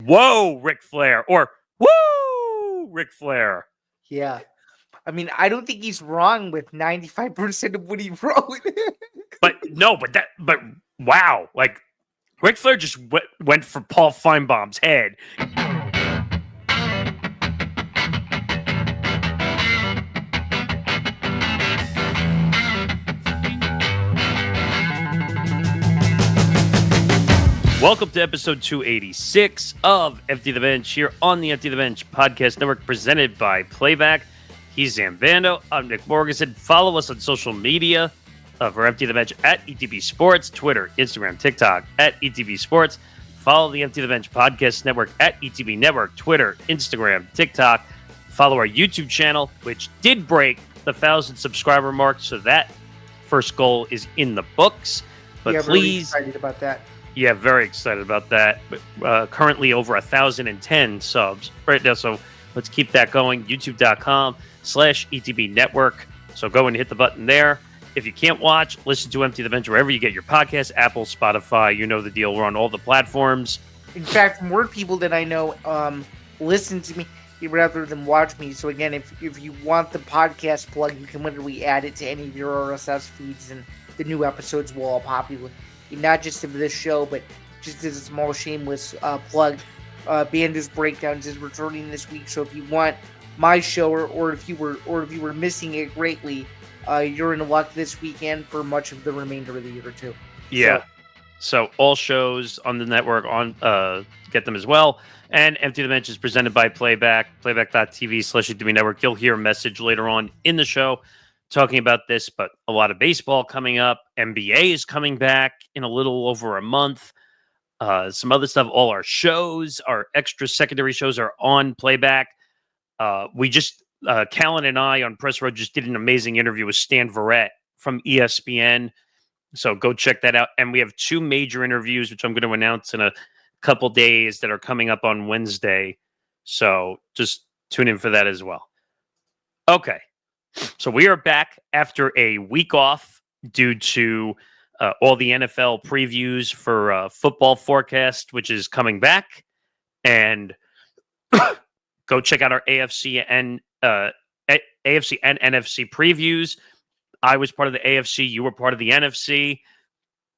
whoa, Ric Flair, or woo, Ric Flair. Yeah. I mean, I don't think he's wrong with 95% of what he wrote. But wow, like Ric Flair just went for Paul Finebaum's head. Welcome to episode 286 of Empty the Bench here on the Empty the Bench podcast network presented by Playback. He's Zain Bando. I'm Nick Morgasen. Follow us on social media for Empty the Bench at ETB Sports, Twitter, Instagram, TikTok at ETB Sports. Follow the Empty the Bench podcast network at ETB Network, Twitter, Instagram, TikTok. Follow our YouTube channel, which did break the 1,000 subscriber mark, so that first goal is in the books. But yeah, please, really excited about that. Yeah, very excited about that. Currently over 1,010 subs right now, so let's keep that going. YouTube.com/ETB Network. So go and hit the button there. If you can't watch, listen to Empty the Bench wherever you get your podcasts, Apple, Spotify, you know the deal. We're on all the platforms. In fact, more people that I know listen to me rather than watch me. So again, if you want the podcast plug, you can literally add it to any of your RSS feeds, and the new episodes will all populate. Not just of this show, but just as a small shameless plug, Bando's Breakdowns is returning this week. So if you want my show, or if you were missing it greatly, you're in luck this weekend for much of the remainder of the year too. Yeah. So all shows on the network get them as well. And Empty the Bench is presented by Playback, playback.tv/ETB Network. You'll hear a message later on in the show talking about this, but a lot of baseball coming up. NBA is coming back in a little over a month. Some other stuff. All our shows, our extra secondary shows are on Playback. We just, Callan and I on Press Road just did an amazing interview with Stan Verrett from ESPN. So go check that out. And we have two major interviews, which I'm going to announce in a couple days, that are coming up on Wednesday. So just tune in for that as well. Okay. So we are back after a week off due to all the NFL previews for football forecast, which is coming back. And go check out our AFC and NFC previews. I was part of the AFC. You were part of the NFC.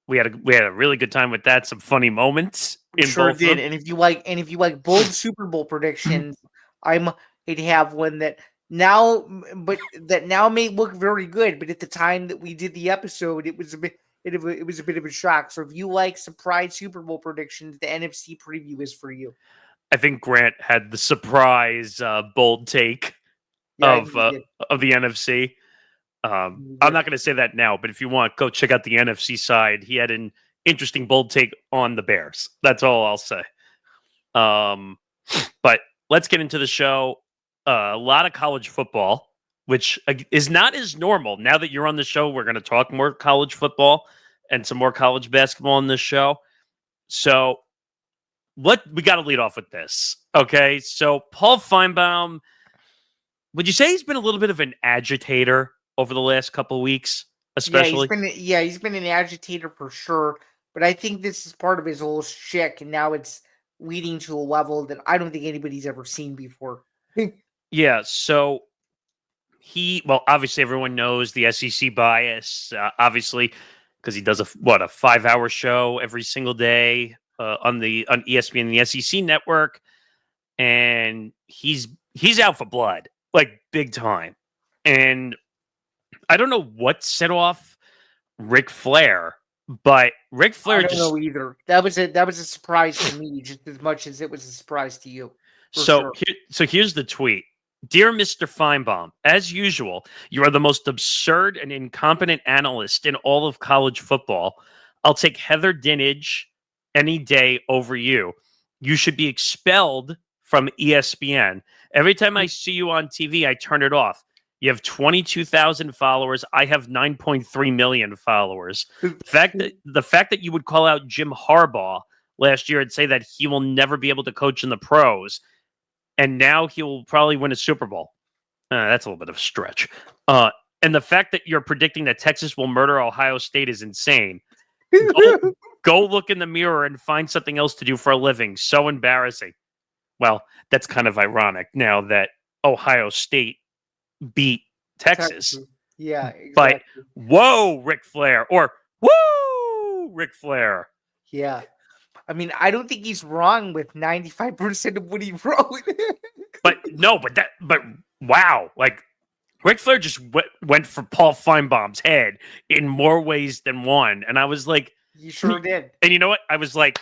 We had a really good time with that. Some funny moments. We sure did. And if you like bold Super Bowl predictions, I might have one that now may look very good, but at the time that we did the episode, it was a bit of a shock. So if you like surprise Super Bowl predictions, the NFC preview is for you. I think Grant had the surprise bold take of the NFC. I'm not going to say that now, but if you want, go check out the NFC side. He had an interesting bold take on the Bears. That's all I'll say. But let's get into the show. A lot of college football, which is not as normal. Now that you're on the show, we're going to talk more college football and some more college basketball on this show. So we got to lead off with this. Okay. So Paul Finebaum, would you say he's been a little bit of an agitator over the last couple of weeks, especially? He's been an agitator for sure. But I think this is part of his whole shtick, and now it's leading to a level that I don't think anybody's ever seen before. Yeah, so obviously everyone knows the SEC bias, obviously, because he does a 5-hour show every single day on ESPN, the SEC network, and he's out for blood, like big time. And I don't know what set off Ric Flair, but Ric Flair I don't know either. That was a surprise to me, just as much as it was a surprise to you. So here's the tweet. Dear Mr. Finebaum, as usual, you are the most absurd and incompetent analyst in all of college football. I'll take Heather Dinenage any day over you. You should be expelled from ESPN. Every time I see you on TV, I turn it off. You have 22,000 followers. I have 9.3 million followers. The fact that you would call out Jim Harbaugh last year and say that he will never be able to coach in the pros, and now he will probably win a Super Bowl. That's a little bit of a stretch. And the fact that you're predicting that Texas will murder Ohio State is insane. Go look in the mirror and find something else to do for a living. So embarrassing. well, that's kind of ironic now that Ohio State beat Texas. Technically. Yeah, But exactly. whoa, Ric Flair, or woo, Ric Flair. Yeah. I mean, I don't think he's wrong with 95% of what he wrote. But no, but wow, like Ric Flair just went for Paul Finebaum's head in more ways than one, and I was like, He sure did. and you know what? I was like,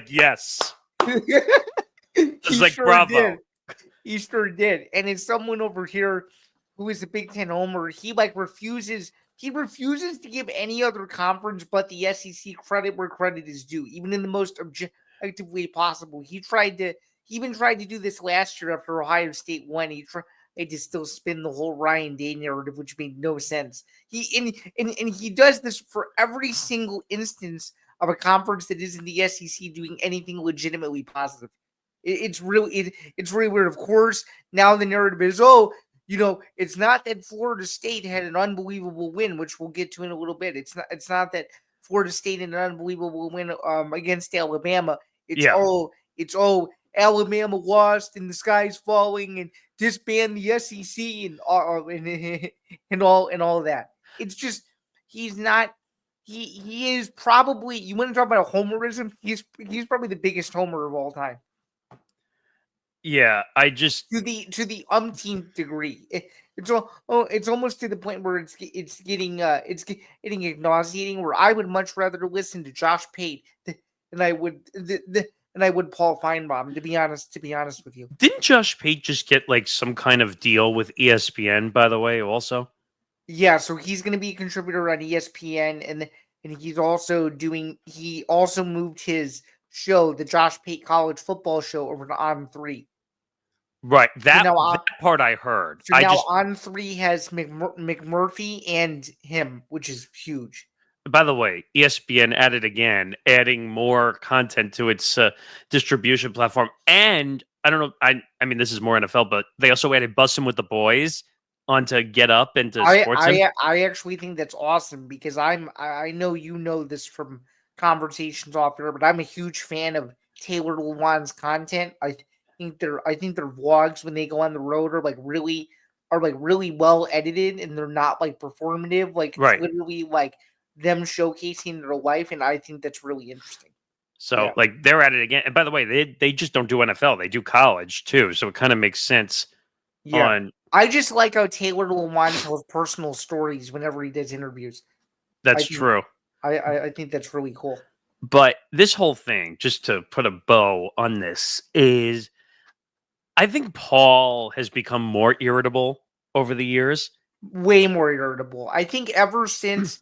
yes. I was He like, sure bravo. did. He sure did. And as someone over here who is a Big Ten homer, he refuses to give any other conference but the SEC credit where credit is due, even in the most objective way possible. He even tried to do this last year after Ohio State won. He tried to still spin the whole Ryan Day narrative, which made no sense. And he does this for every single instance of a conference that isn't the SEC doing anything legitimately positive. It's really weird. Of course, now the narrative is, it's not that Florida State had an unbelievable win, which we'll get to in a little bit. It's not that Florida State had an unbelievable win against Alabama. It's Alabama lost and the sky's falling and disband the SEC and all that. It's just he's not. He is probably, you want to talk about a homerism? He's probably the biggest homer of all time. Yeah, I just to the umpteenth degree. It's almost to the point where it's getting nauseating. Where I would much rather listen to Josh Pate than I would Paul Finebaum. To be honest with you, didn't Josh Pate just get like some kind of deal with ESPN? By the way, also. Yeah, so he's going to be a contributor on ESPN, and he's also he also moved his show, the Josh Pate College Football Show, over to On3. Right, that so part I heard. So now On3 has McMurphy and him, which is huge. By the way, ESPN adding more content to its distribution platform, and I don't know. I mean, this is more NFL, but they also added Bussin' with the Boys onto Get Up and to Sports. I actually think that's awesome because I know you know this from conversations off here, but I'm a huge fan of Taylor Lewan's content. I think their vlogs when they go on the road are really well edited, and they're not like performative. Like it's literally like them showcasing their life, and I think that's really interesting. So like they're at it again. And by the way, they just don't do NFL; they do college too. So it kind of makes sense. Yeah. I just like how Taylor Lewan tells personal stories whenever he does interviews. That's true. I think that's really cool. But this whole thing, just to put a bow on this, is I think Paul has become more irritable over the years. Way more irritable. I think ever since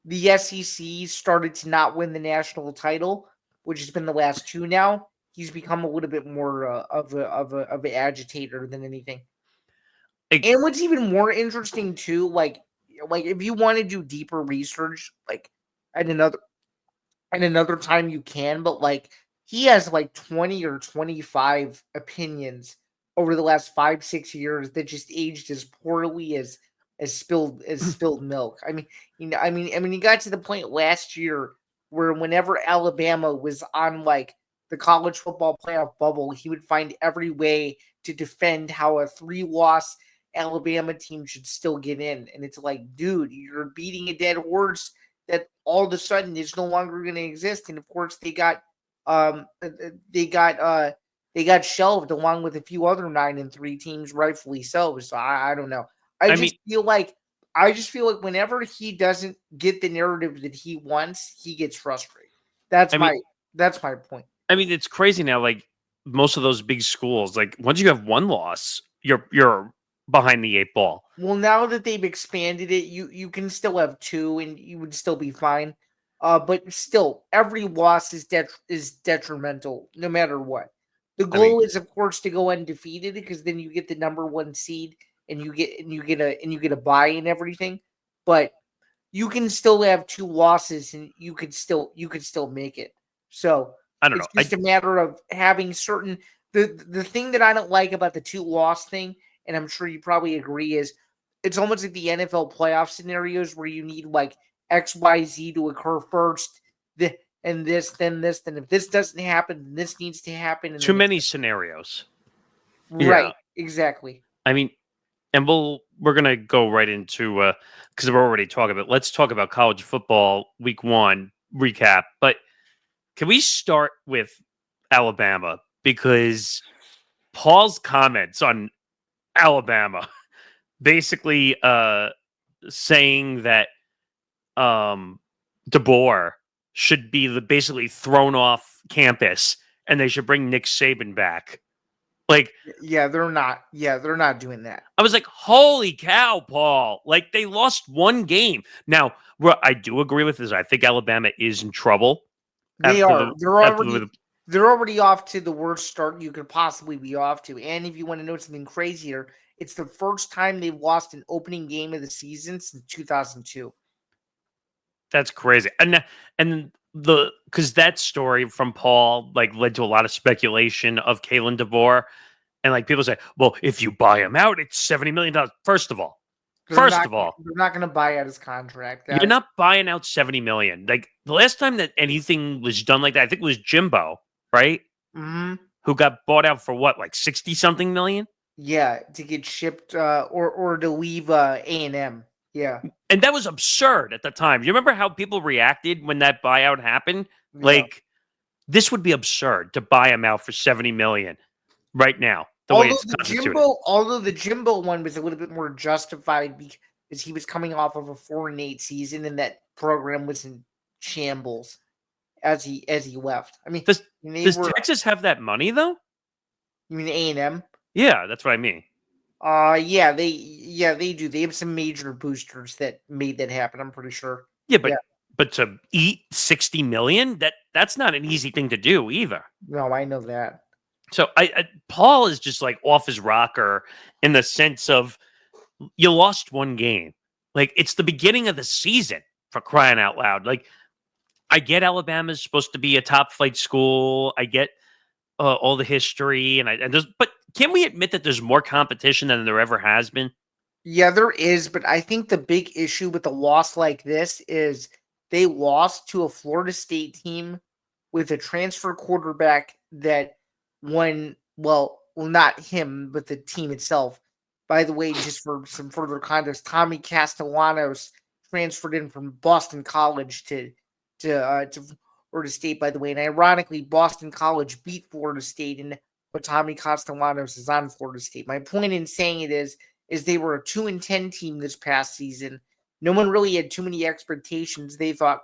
the SEC started to not win the national title, which has been the last two now, he's become a little bit more of an agitator than anything. And what's even more interesting too, like if you want to do deeper research, like at another time you can, but like he has like 20 or 25 opinions over the last 5-6 years that just aged as poorly as spilled milk. I mean, he got to the point last year where whenever Alabama was on like the college football playoff bubble, he would find every way to defend how a 3-loss Alabama team should still get in. And it's like, dude, you're beating a dead horse that all of a sudden is no longer going to exist. And of course they got shelved along with a few other 9-3 teams, rightfully so. So I don't know. I just feel like whenever he doesn't get the narrative that he wants, he gets frustrated. That's my point. I mean, it's crazy now. Like most of those big schools, like once you have one loss, you're behind the 8 ball. Well, now that they've expanded it, you can still have 2 and you would still be fine. But still, every loss is detrimental, no matter what. The goal is, of course, to go undefeated because then you get the number 1 seed and you get a bye and everything. But you can still have 2 losses and you could still make it. So I don't know. It's just a matter of having certain the thing that I don't like about the 2-loss thing, and I'm sure you probably agree, is it's almost like the NFL playoff scenarios where you need like XYZ to occur first, and this, then this, then if this doesn't happen, then this needs to happen. And Too then many scenarios. right, Yeah. exactly. I mean, and we're gonna go right into because we're already talking about. Let's talk about college football week 1 recap. But can we start with Alabama, because Paul's comments on Alabama basically saying that DeBoer should be basically thrown off campus and they should bring Nick Saban back. Like, Yeah, they're not. Yeah, they're not doing that. I was like, holy cow, Paul. Like, they lost one game. Now, what I do agree with is I think Alabama is in trouble. They after are. the after the They're already off to the worst start you could possibly be off to. And if you want to know something crazier, it's the first time they've lost an opening game of the season since 2002. That's crazy. And because that story from Paul like led to a lot of speculation of Kalen DeBoer. And like people say, well, if you buy him out, it's $70 million. First of all, They're not going to buy out his contract. you're not buying out $70 million. Like the last time that anything was done like that, I think it was Jimbo, right? Mm-hmm. Who got bought out for what, like 60 something million? Yeah, to get shipped or to leave A&M. Yeah. And that was absurd at the time. You remember how people reacted when that buyout happened? Yeah. Like, this would be absurd to buy him out for 70 million right now. Way it's constituted. Although the Jimbo one was a little bit more justified because he was coming off of a 4-8 season and that program was in shambles as he left. I mean, does Texas have that money though? You mean A&M? Yeah, that's what I mean. Yeah, they do. They have some major boosters that made that happen. I'm pretty sure. Yeah, but to eat 60 million, that's not an easy thing to do either. No, I know that. So Paul is just like off his rocker in the sense of you lost one game. Like it's the beginning of the season, for crying out loud. Like I get Alabama's supposed to be a top flight school. I get all the history but can we admit that there's more competition than there ever has been? Yeah, there is, but I think the big issue with a loss like this is they lost to a Florida State team with a transfer quarterback that well, not him, but the team itself. By the way, just for some further context, Tommy Castellanos transferred in from Boston College to Florida State, by the way. And ironically, Boston College beat Florida State, but Tommy Castellanos is on Florida State. My point in saying it is they were a 2-10 team this past season. No one really had too many expectations. They thought,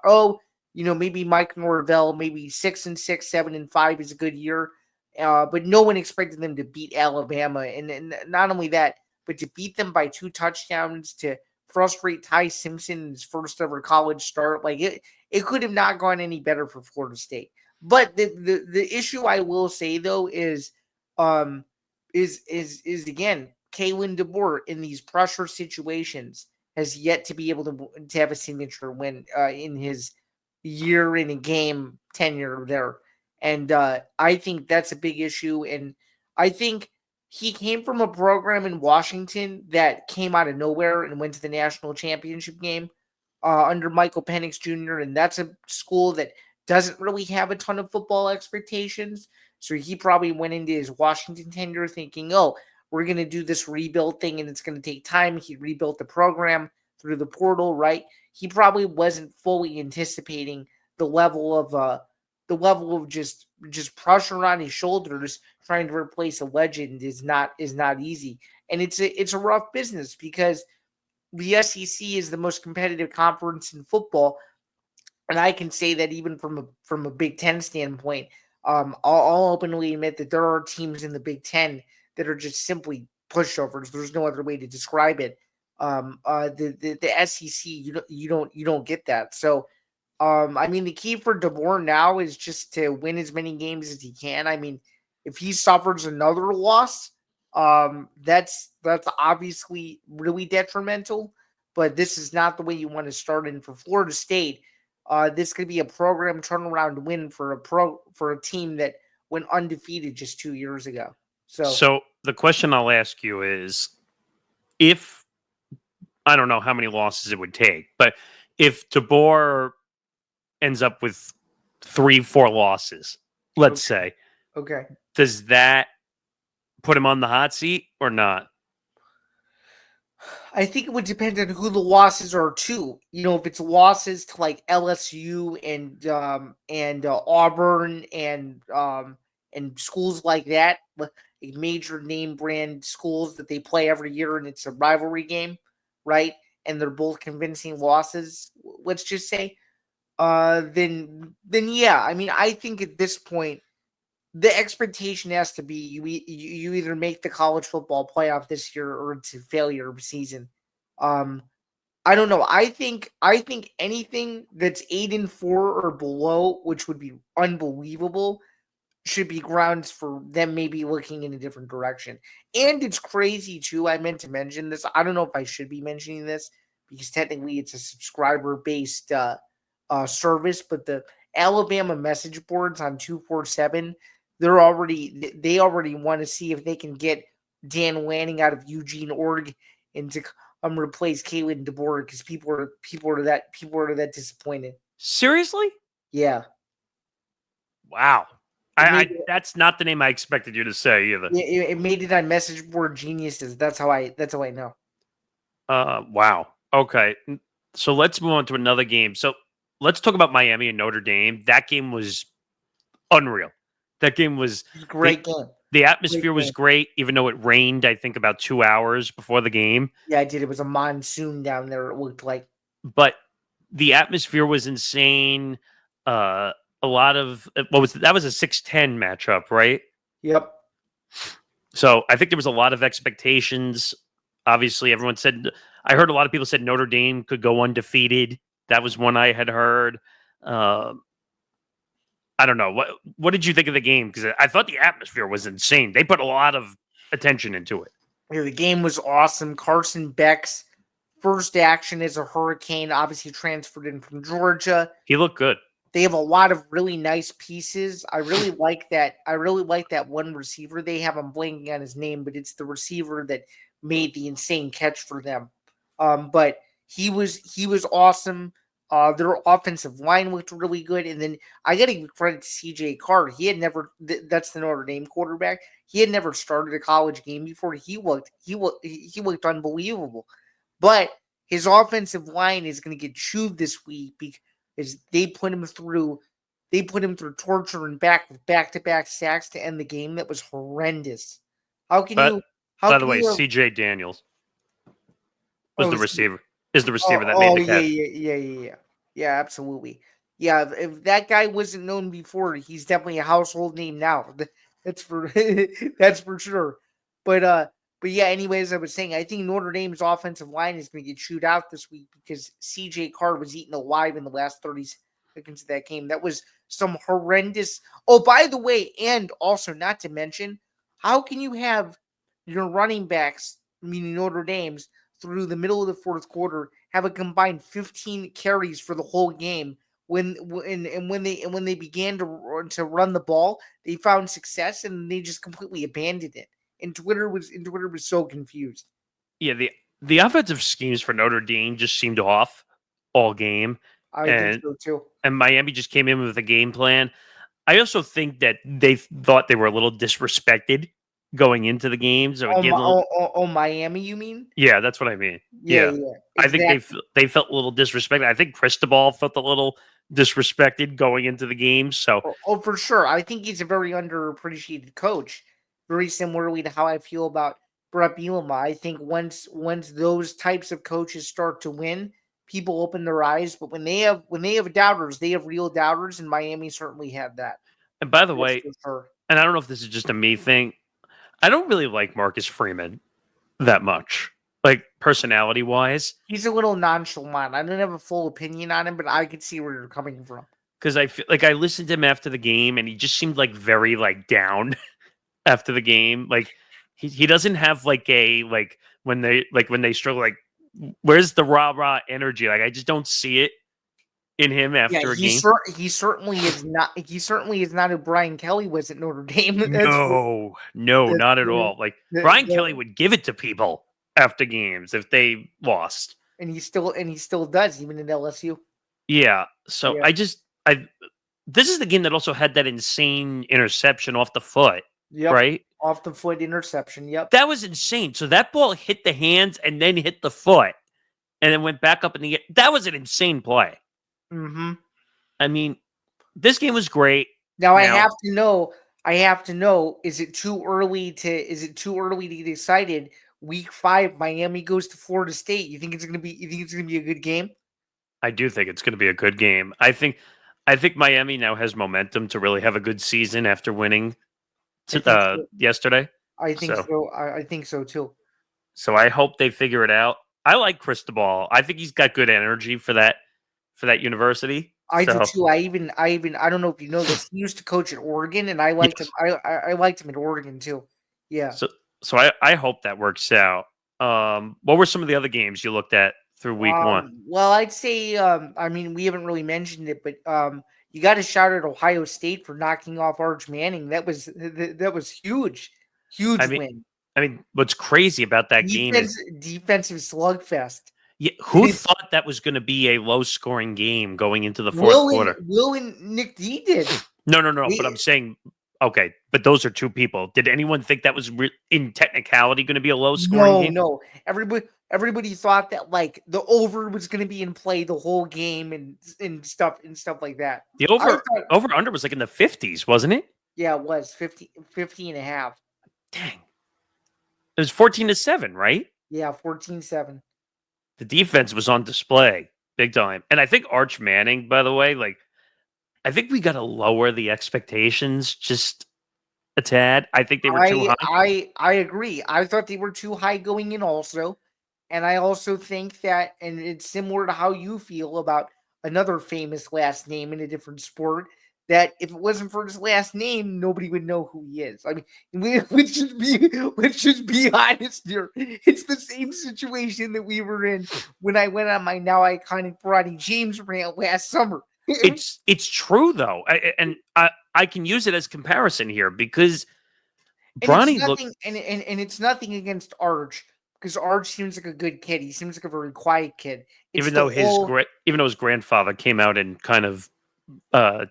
maybe Mike Norvell, maybe 6-6, 7-5 is a good year. But no one expected them to beat Alabama. And not only that, but to beat them by 2 touchdowns, to frustrate Ty Simpson in his first ever college start. Like it could have not gone any better for Florida State. But the issue I will say though is again, Kalen DeBoer in these pressure situations has yet to be able to have a signature win in his year in a game tenure there. And I think that's a big issue. And I think he came from a program in Washington that came out of nowhere and went to the national championship game under Michael Penix Jr. And that's a school that doesn't really have a ton of football expectations. So he probably went into his Washington tenure thinking, we're going to do this rebuild thing and it's going to take time. He rebuilt the program through the portal, right? He probably wasn't fully anticipating the level of just pressure on his shoulders trying to replace a legend is not easy. And it's a rough business because the SEC is the most competitive conference in football. And I can say that even from a Big Ten standpoint, I'll openly admit that there are teams in the Big Ten that are just simply pushovers. There's no other way to describe it. The SEC, you don't get that. So, the key for DeBoer now is just to win as many games as he can. I mean, if he suffers another loss, that's obviously really detrimental. But this is not the way you want to start in for Florida State. This could be a program turnaround win for a team that went undefeated just 2 years ago. So the question I'll ask you is, if I don't know how many losses it would take, but if DeBoer ends up with 3-4 losses, let's say. Okay. Does that put him on the hot seat or not? I think it would depend on who the losses are to. If it's losses to like LSU and Auburn and schools like that, like major name brand schools that they play every year, and it's a rivalry game, right? And they're both convincing losses. Let's just say, then yeah. I mean, I think at this point the expectation has to be you either make the college football playoff this year or it's a failure season. Um, I don't know. I think anything that's 8-4 or below, which would be unbelievable, should be grounds for them maybe looking in a different direction. And it's crazy too. I meant to mention this. I don't know if I should be mentioning this because technically it's a subscriber based service, but the Alabama message boards on 247, they already want to see if they can get Dan Lanning out of Eugene, Oregon, and to replace Kalen DeBoer because people are that disappointed. Seriously? Yeah. Wow. It That's not the name I expected you to say either. it made it on message board geniuses. That's how I know. Wow. Okay. So let's move on to another game. So let's talk about Miami and Notre Dame. That game was unreal. That game was Great game. The atmosphere was game. great, even though it rained, I think, about 2 hours before the game. Yeah, I did. It was a monsoon down there, it looked like. But the atmosphere was insane. A lot of that was a 6-10 matchup, right? Yep. So I think there was a lot of expectations. Obviously, everyone said I heard a lot of people said Notre Dame could go undefeated. That was one I had heard. I don't know. What did you think of the game? Because I thought the atmosphere was insane. They put a lot of attention into it. Yeah, the game was awesome. Carson Beck's first action as a Hurricane, obviously transferred in from Georgia. He looked good. They have a lot of really nice pieces. I really like that. I really like that one receiver they have. I'm blanking on his name, but it's the receiver that made the insane catch for them. But he was awesome. Their offensive line looked really good, and then I got to give credit to C.J. Carr. He had never. That's the Notre Dame quarterback. He had never started a college game before. He looked unbelievable, but his offensive line is going to get chewed this week because they put him through torture and back-to-back sacks to end the game. That was horrendous. By the way, C.J. Daniels was the receiver. Is the receiver that made the catch. Yeah, absolutely. Yeah, if that guy wasn't known before, he's definitely a household name now. That's for that's for sure. But yeah, anyways, I was saying I think Notre Dame's offensive line is going to get chewed out this week because C.J. Carr was eaten alive in the last 30 seconds of that game. That was some horrendous. Oh, by the way, and also not to mention, how can you have your running backs, meaning Notre Dame's, through the middle of the fourth quarter, have a combined 15 carries for the whole game. When they began to run the ball, they found success and they just completely abandoned it. And Twitter was so confused. Yeah, the offensive schemes for Notre Dame just seemed off all game. I think so too. And Miami just came in with a game plan. I also think that they thought they were a little disrespected going into the games. Miami, you mean? Yeah, that's what I mean. Yeah. Exactly. I think they felt a little disrespected. I think Cristobal felt a little disrespected going into the game. So, for sure. I think he's a very underappreciated coach. Very similarly to how I feel about Brett Bielema. I think once those types of coaches start to win, people open their eyes. But when they have doubters, they have real doubters, and Miami certainly had that. And by the way, and I don't know if this is just a me thing, I don't really like Marcus Freeman that much, like personality wise. He's a little nonchalant. I don't have a full opinion on him, but I could see where you're coming from. Because I feel like I listened to him after the game, and he just seemed like very down after the game. Like he doesn't have when they struggle. Like where's the rah energy? Like I just don't see it in him after a game. He certainly is not. He certainly is not who Brian Kelly was at Notre Dame. No, not at all. Like Brian Kelly would give it to people after games if they lost, and he still does even in LSU. Yeah. So yeah. this is the game that also had that insane interception off the foot, Yep. right? Off the foot interception. Yep. That was insane. So that ball hit the hands and then hit the foot and then went back up in the air. That was an insane play. Mm-hmm. I mean, this game was great. Now I have to know. I have to know. Is it too early to get excited? Week 5, Miami goes to Florida State. You think it's gonna be a good game? I do think it's going to be a good game. I think Miami now has momentum to really have a good season after winning yesterday. I think so. I think so too. So I hope they figure it out. I like Cristobal. I think he's got good energy for that university. I do too. I don't know if you know this. He used to coach at Oregon, and I liked him. I liked him at Oregon too. Yeah. So I hope that works out. What were some of the other games you looked at through week 1? Well, I'd say I mean, we haven't really mentioned it, but you got to shout out Ohio State for knocking off Arch Manning. That was huge. Huge win. I mean, what's crazy about that game is defensive slugfest. Yeah, who thought that was going to be a low-scoring game going into the fourth quarter? Will and Nick D did. No. But I'm saying, okay, but those are two people. Did anyone think that was in technicality going to be a low-scoring game? No. Everybody thought that like the over was going to be in play the whole game and stuff like that. The over under was like in the 50s, wasn't it? Yeah, it was 50 and a half. Dang. It was 14-7, right? Yeah, 14-7. The defense was on display big time. And I think Arch Manning, by the way, like, I think we got to lower the expectations just a tad. I think they were too high. I agree. I thought they were too high going in also. And I also think that, and it's similar to how you feel about another famous last name in a different sport, that if it wasn't for his last name, nobody would know who he is. I mean, let's just be honest here. It's the same situation that we were in when I went on my now iconic Bronny James rant last summer. It's true though, and I can use it as comparison here because Bronny looked, and it's nothing against Arch because Arch seems like a good kid. He seems like a very quiet kid. Even though his grandfather came out and kind of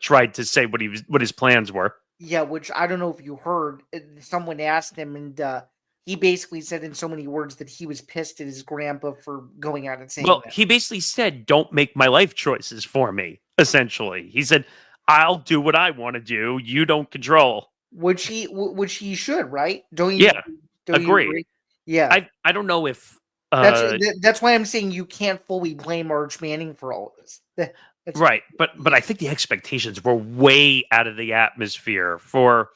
tried to say what his plans were. Yeah, which I don't know if you heard. Someone asked him, and he basically said in so many words that he was pissed at his grandpa for going out and saying that. He basically said, "Don't make my life choices for me." Essentially, he said, "I'll do what I want to do. You don't control." Which he should, right? Don't you? Yeah, don't agree. You agree? Yeah, I don't know if that's why I'm saying you can't fully blame Arch Manning for all of this. Right, but I think the expectations were way out of the atmosphere for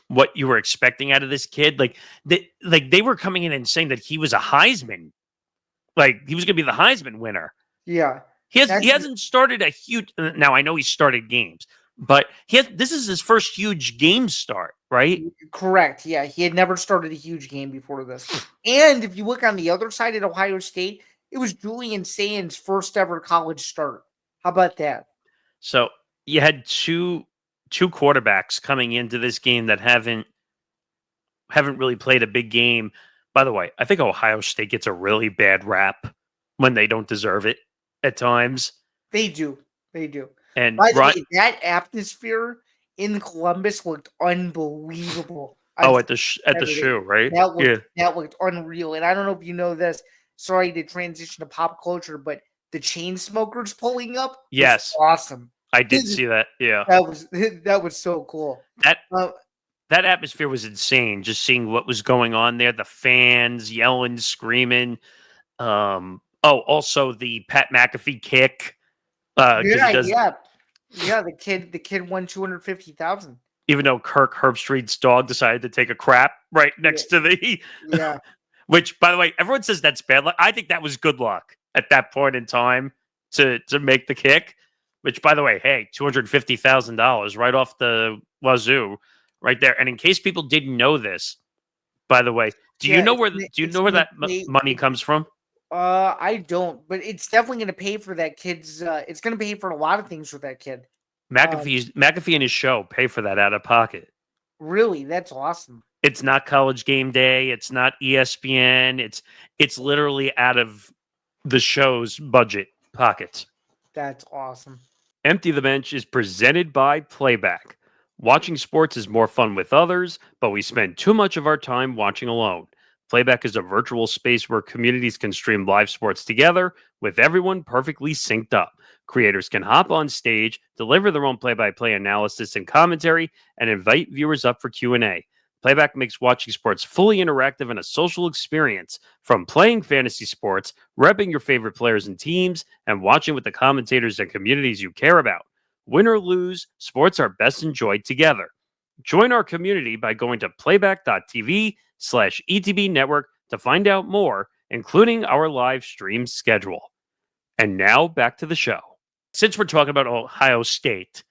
what you were expecting out of this kid. Like they were coming in and saying that he was a Heisman, like he was going to be the Heisman winner. Yeah, he hasn't started a huge. Now I know he started games, but this is his first huge game start, right? Correct. Yeah, he had never started a huge game before this. And if you look on the other side at Ohio State, it was Julian Sain's first ever college start. How about that? So you had two quarterbacks coming into this game that haven't really played a big game. By the way, I think Ohio State gets a really bad rap when they don't deserve it at times. They do. And by the way, that atmosphere in Columbus looked unbelievable. At the shoe, right? That looked unreal. And I don't know if you know this. Sorry to transition to pop culture, but the chain smokers pulling up. Yes. Awesome. I did see that. Yeah. That was so cool. That atmosphere was insane. Just seeing what was going on there, the fans yelling, screaming. Also the Pat McAfee kick. The kid won 250,000. Even though Kirk Herbstreit's dog decided to take a crap right next to the which, by the way, everyone says that's bad luck. I think that was good luck at that point in time to make the kick, which, by the way, hey, $250,000 right off the wazoo right there. And in case people didn't know this, by the way, do you know where that money comes from? I don't, but it's definitely going to pay for that kid's. It's going to pay for a lot of things for that kid. McAfee and his show pay for that out of pocket. Really, that's awesome. It's not College GameDay. It's not ESPN. It's literally out of the show's budget pockets. That's awesome. Empty the Bench is presented by Playback. Watching sports is more fun with others, but we spend too much of our time watching alone. Playback is a virtual space where communities can stream live sports together with everyone perfectly synced up. Creators can hop on stage, deliver their own play-by-play analysis and commentary, and invite viewers up for Q&A. Playback makes watching sports fully interactive and a social experience. From playing fantasy sports, repping your favorite players and teams, and watching with the commentators and communities you care about. Win or lose, sports are best enjoyed together. Join our community by going to playback.tv/ETB network to find out more, including our live stream schedule. And now back to the show. Since we're talking about Ohio State,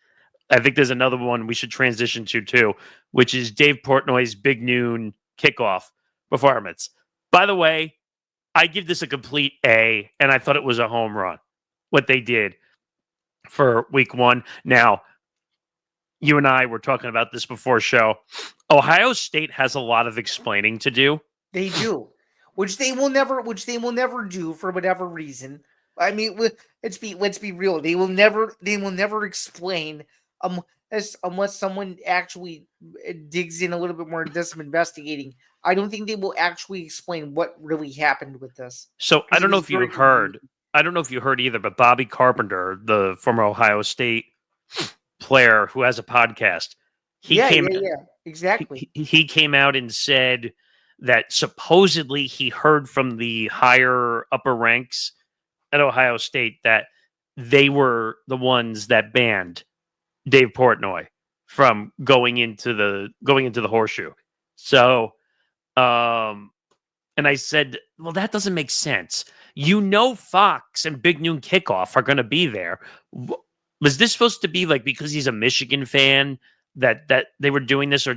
I think there's another one we should transition to too, which is Dave Portnoy's Big Noon Kickoff performance. By the way, I give this a complete A, and I thought it was a home run, what they did for week one. Now, you and I were talking about this before show. Ohio State has a lot of explaining to do. They do, which they will never do for whatever reason. I mean, let's be real. They will never explain unless someone actually digs in a little bit more and does some investigating. I don't think they will actually explain what really happened with this. So I don't know if you heard. I don't know if you heard either, but Bobby Carpenter, the former Ohio State player who has a podcast, exactly. He came out and said that supposedly he heard from the higher upper ranks at Ohio State that they were the ones that banned Dave Portnoy from going into the horseshoe. So, and I said, well, that doesn't make sense. Fox and Big Noon Kickoff are going to be there. Was this supposed to be like because he's a Michigan fan that they were doing this, or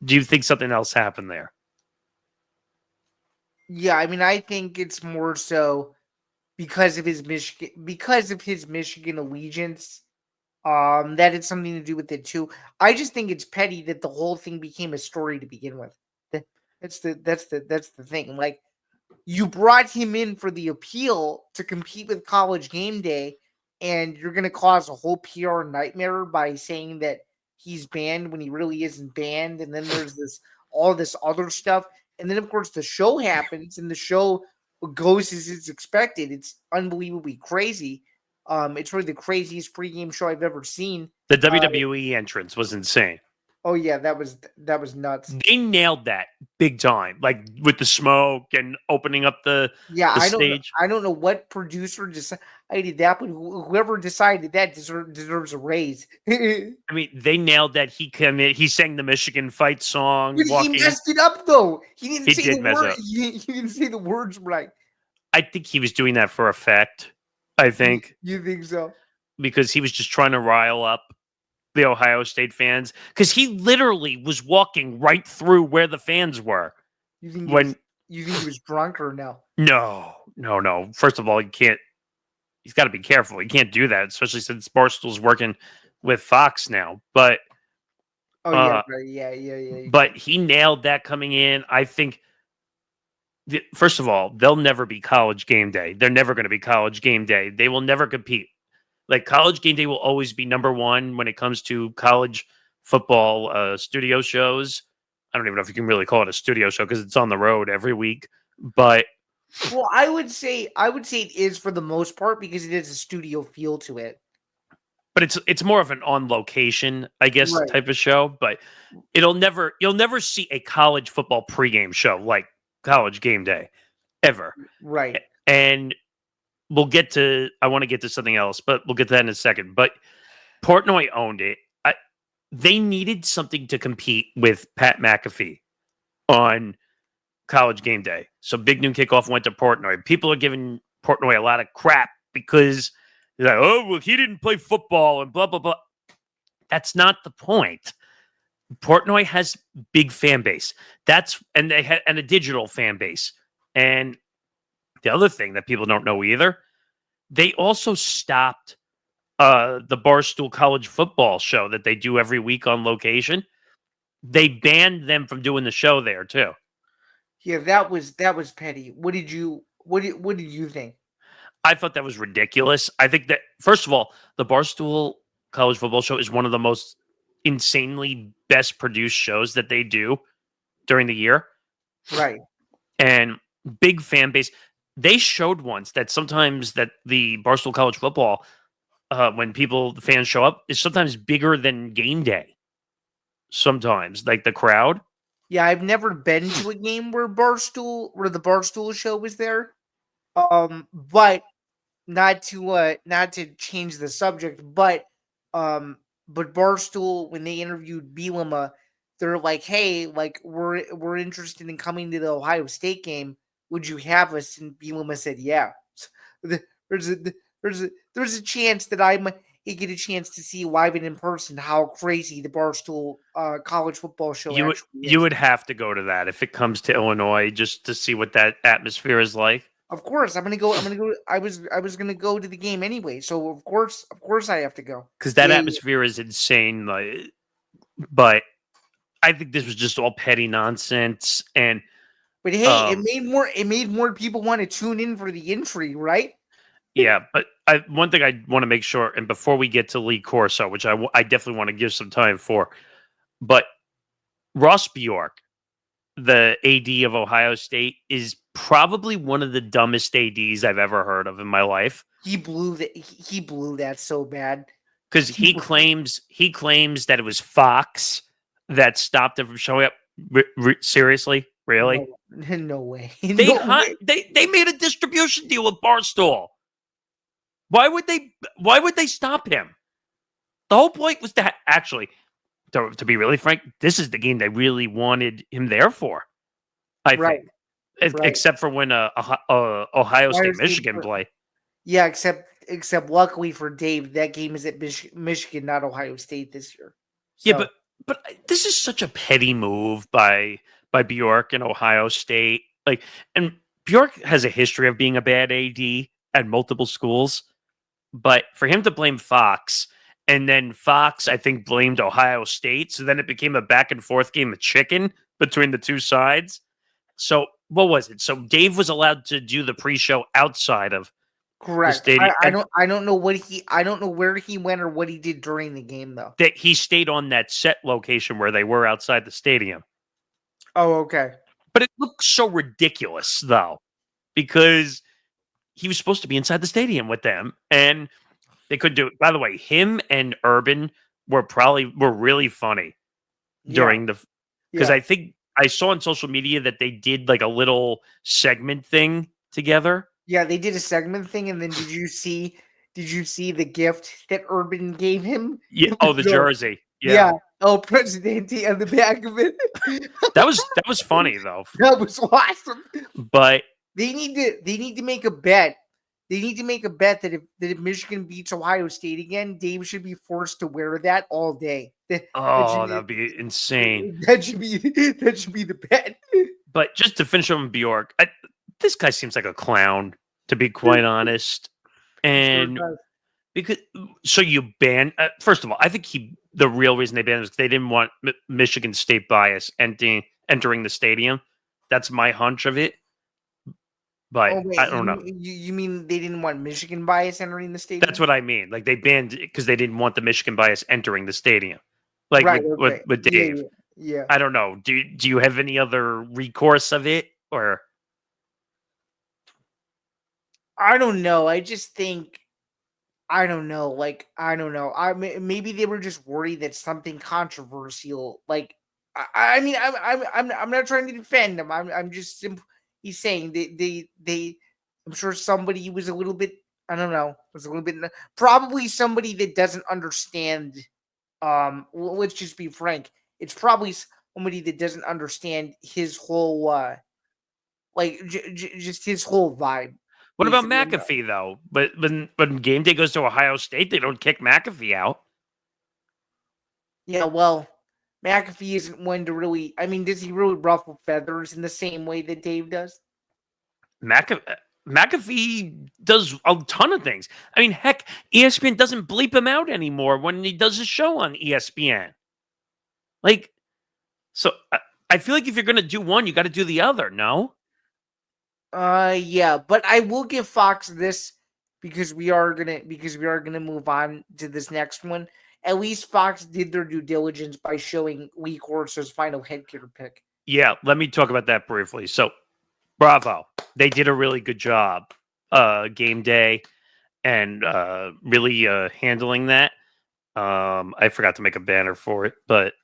do you think something else happened there? Yeah, I mean, I think it's more so because of his Michigan allegiance. That had something to do with it too. I just think it's petty that the whole thing became a story to begin with. That's the thing. Like, you brought him in for the appeal to compete with College GameDay, and you're going to cause a whole PR nightmare by saying that he's banned when he really isn't banned. And then there's all this other stuff. And then, of course, the show happens, and the show goes as it's expected. It's unbelievably crazy. It's really the craziest pregame show I've ever seen. The WWE entrance was insane. Oh yeah, that was nuts. They nailed that big time, like with the smoke and opening up the stage. I don't know what producer decided that, but whoever decided that deserves a raise. I mean, they nailed that. He sang the Michigan fight song. He messed it up though. He didn't say the words. He didn't say the words right. I think he was doing that for effect. I think. You think so? Because he was just trying to rile up the Ohio State fans, because he literally was walking right through where the fans were. You think he was drunk or no? No. First of all, he's got to be careful. He can't do that, especially since Barstool's working with Fox now. But yeah. But he nailed that coming in. I think. First of all, they'll never be College GameDay. They're never going to be College GameDay. They will never compete. Like, College GameDay will always be number one when it comes to college football studio shows. I don't even know if you can really call it a studio show because it's on the road every week. But well, I would say it is for the most part because it is a studio feel to it. But it's more of an on location, I guess, type of show. But you'll never see a college football pregame show like College GameDay ever. Right. And I want to get to something else, but we'll get to that in a second. But Portnoy owned it. They needed something to compete with Pat McAfee on College GameDay. So Big Noon Kickoff went to Portnoy. People are giving Portnoy a lot of crap because they're like, oh, well, he didn't play football and blah, blah, blah. That's not the point. Portnoy has big fan base. And they had a digital fan base. And the other thing that people don't know either, they also stopped the Barstool College football show that they do every week on location. They banned them from doing the show there too. Yeah, that was petty. What did you think? I thought that was ridiculous. I think that, first of all, the Barstool College Football Show is one of the most insanely best produced shows that they do during the year. Right. And big fan base. They showed once that sometimes that the Barstool College Football, when the fans show up, is sometimes bigger than game day. Sometimes, like the crowd. Yeah, I've never been to a game where the Barstool show was there. But not to change the subject, but Barstool, when they interviewed Bielema, they're like, "Hey, like we're interested in coming to the Ohio State game. Would you have us?" And Bielema said, "Yeah." So there's a there's a chance that I might get a chance to see live and in person how crazy the Barstool college football show actually You is. would have to go to that if it comes to Illinois just to see what that atmosphere is like. Of course, I'm gonna go. I'm gonna go. I was gonna go to the game anyway, so of course, I have to go. Because that Yeah, yeah. atmosphere is insane. Like, but I think this was just all petty nonsense. And But hey, um, it made more people want to tune in for the entry, right? yeah, but one thing I want to make sure, and before we get to Lee Corso, which I definitely want to give some time for, but Ross Bjork, the AD of Ohio State, is probably one of the dumbest ADs I've ever heard of in my life. He blew that so bad. Because he claims that it was Fox that stopped him from showing up. Seriously, really? No, no way. They No way. they made a distribution deal with Barstool. Why would they stop him? The whole point was to actually, to be really frank, this is the game they really wanted him there for. I Right, think, right. except for when Ohio State Michigan play. Yeah, except luckily for Dave, that game is at Michigan, not Ohio State this year. Yeah, So but this is such a petty move by Bjork and Ohio State. Like, and Bjork has a history of being a bad AD at multiple schools, but for him to blame Fox, and then Fox, I think, blamed Ohio State, so then it became a back and forth game of chicken between the two sides. So what was it? So Dave was allowed to do the pre-show outside of the correct. stadium, and I don't know I don't know where he went or what he did during the game though. that he stayed on that set location where they were outside the stadium. Oh, okay. But it looks so ridiculous, though, because he was supposed to be inside the stadium with them, and they couldn't do it. By the way, him and Urban were really funny Yeah, during the, because yeah. I think I saw on social media that they did like a little segment thing together. Yeah, they did a segment thing, and then did you see the gift that Urban gave him? Yeah. It Oh, was the the jersey. Yeah, yeah, El Presidente on the back of it. that was funny though. That was awesome. But They need to make a bet. They need to make a bet that if Michigan beats Ohio State again, Dave should be forced to wear that all day. That should oh, be that'd be insane. that should be the bet. But just to finish on Bjork, this guy seems like a clown, to be quite honest. He sure And does. because so you ban first of all, I think the real reason they banned him was 'cause they didn't want Michigan State bias entering the stadium. That's my hunch of it, but Oh wait, I don't know. you mean they didn't want Michigan bias entering the That's stadium? what I mean. Like they banned it because they didn't want the Michigan bias entering the stadium. Like Right. Okay. with Yeah. Dave. Yeah. Yeah. I don't know. Do you have any other recourse of it or I don't know. I just think I don't know. Like I don't know. Maybe they were just worried that something controversial. Like I mean, I'm not trying to defend him. I'm just he's saying they. I'm sure somebody was a little bit. I don't know. Was a little bit probably somebody that doesn't understand. Let's just be frank. It's probably somebody that doesn't understand his whole just his whole vibe. what about Basically, McAfee though? But when game day goes to Ohio State, they don't kick McAfee out. yeah, well, McAfee isn't one to really. I mean, does he really ruffle feathers in the same way that Dave does? McAfee does a ton of things. I mean, heck, ESPN doesn't bleep him out anymore when he does his show on ESPN. Like, so I feel like if you're going to do one, you got to do the other. No, Yeah, but I will give Fox this. because we are gonna move on to this next one. At least Fox did their due diligence by showing Lee Corso's final headgear pick. Yeah, let me talk about that briefly. So, bravo. They did a really good job, game day, and really handling that. I forgot to make a banner for it, but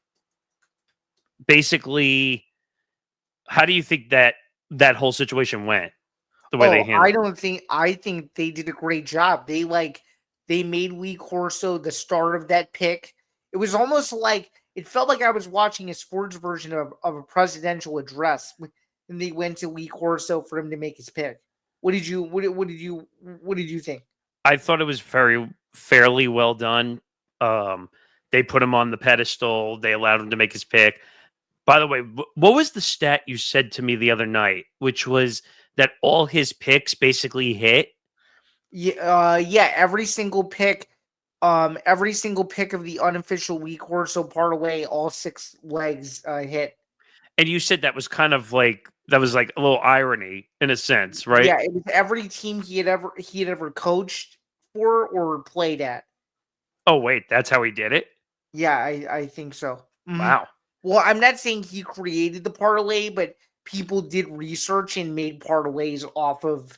basically, how do you think that whole situation went? The way they Oh, handled it? I think they did a great job. They made Lee Corso the star of that pick. It was almost like it felt like I was watching a sports version of a presidential address and they went to Lee Corso for him to make his pick. What did you think? I thought it was very fairly well done. Um, they put him on the pedestal. They allowed him to make his pick. By the way, what was the stat you said to me the other night, which was that all his picks basically hit? Yeah, yeah, every single pick of the unofficial Lee Corso parlay, all six legs hit. And you said that was kind of like that was like a little irony in a sense, right? Yeah, it was every team he had ever coached for or played at. Oh wait, that's how he did it. Yeah, I think so. Mhm. Wow, Well, I'm not saying he created the parlay, but people did research and made parlays off of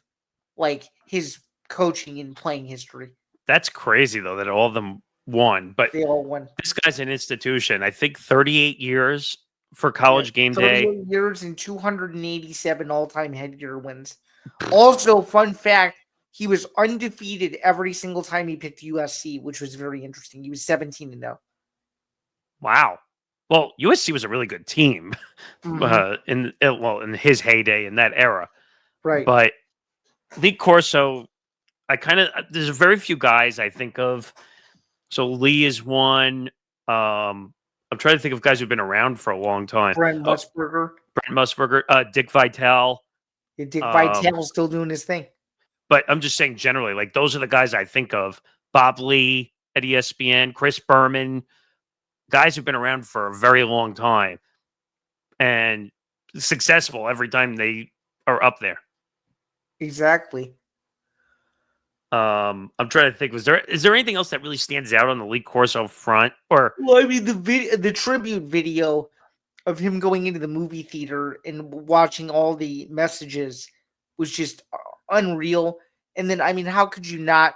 like his coaching and playing history. that's crazy though that all of them won. But They all won. this guy's an institution. I think 38 years for Yeah, College Game Day. 38 years and 287 all-time headgear wins. Also, fun fact, he was undefeated every single time he picked USC, which was very interesting. He was 17-0. Wow. Well, USC was a really good team Mhm. in his heyday in that era. Right. But Lee Corso, I kind of there's very few guys I think of. So Lee is one. I'm trying to think of guys who've been around for a long time. Brent Oh, Musburger. Brent Musburger, Dick Vitale. Yeah, Dick Um, Vitale's still doing his thing. but I'm just saying generally, like those are the guys I think of. Bob Lee at ESPN, Chris Berman, guys who've been around for a very long time and successful every time they are up there. Exactly. I'm trying to think. Is there anything else that really stands out on the Lee Corso front? Or Well, I mean, the tribute video of him going into the movie theater and watching all the messages was just unreal. And then, I mean, how could you not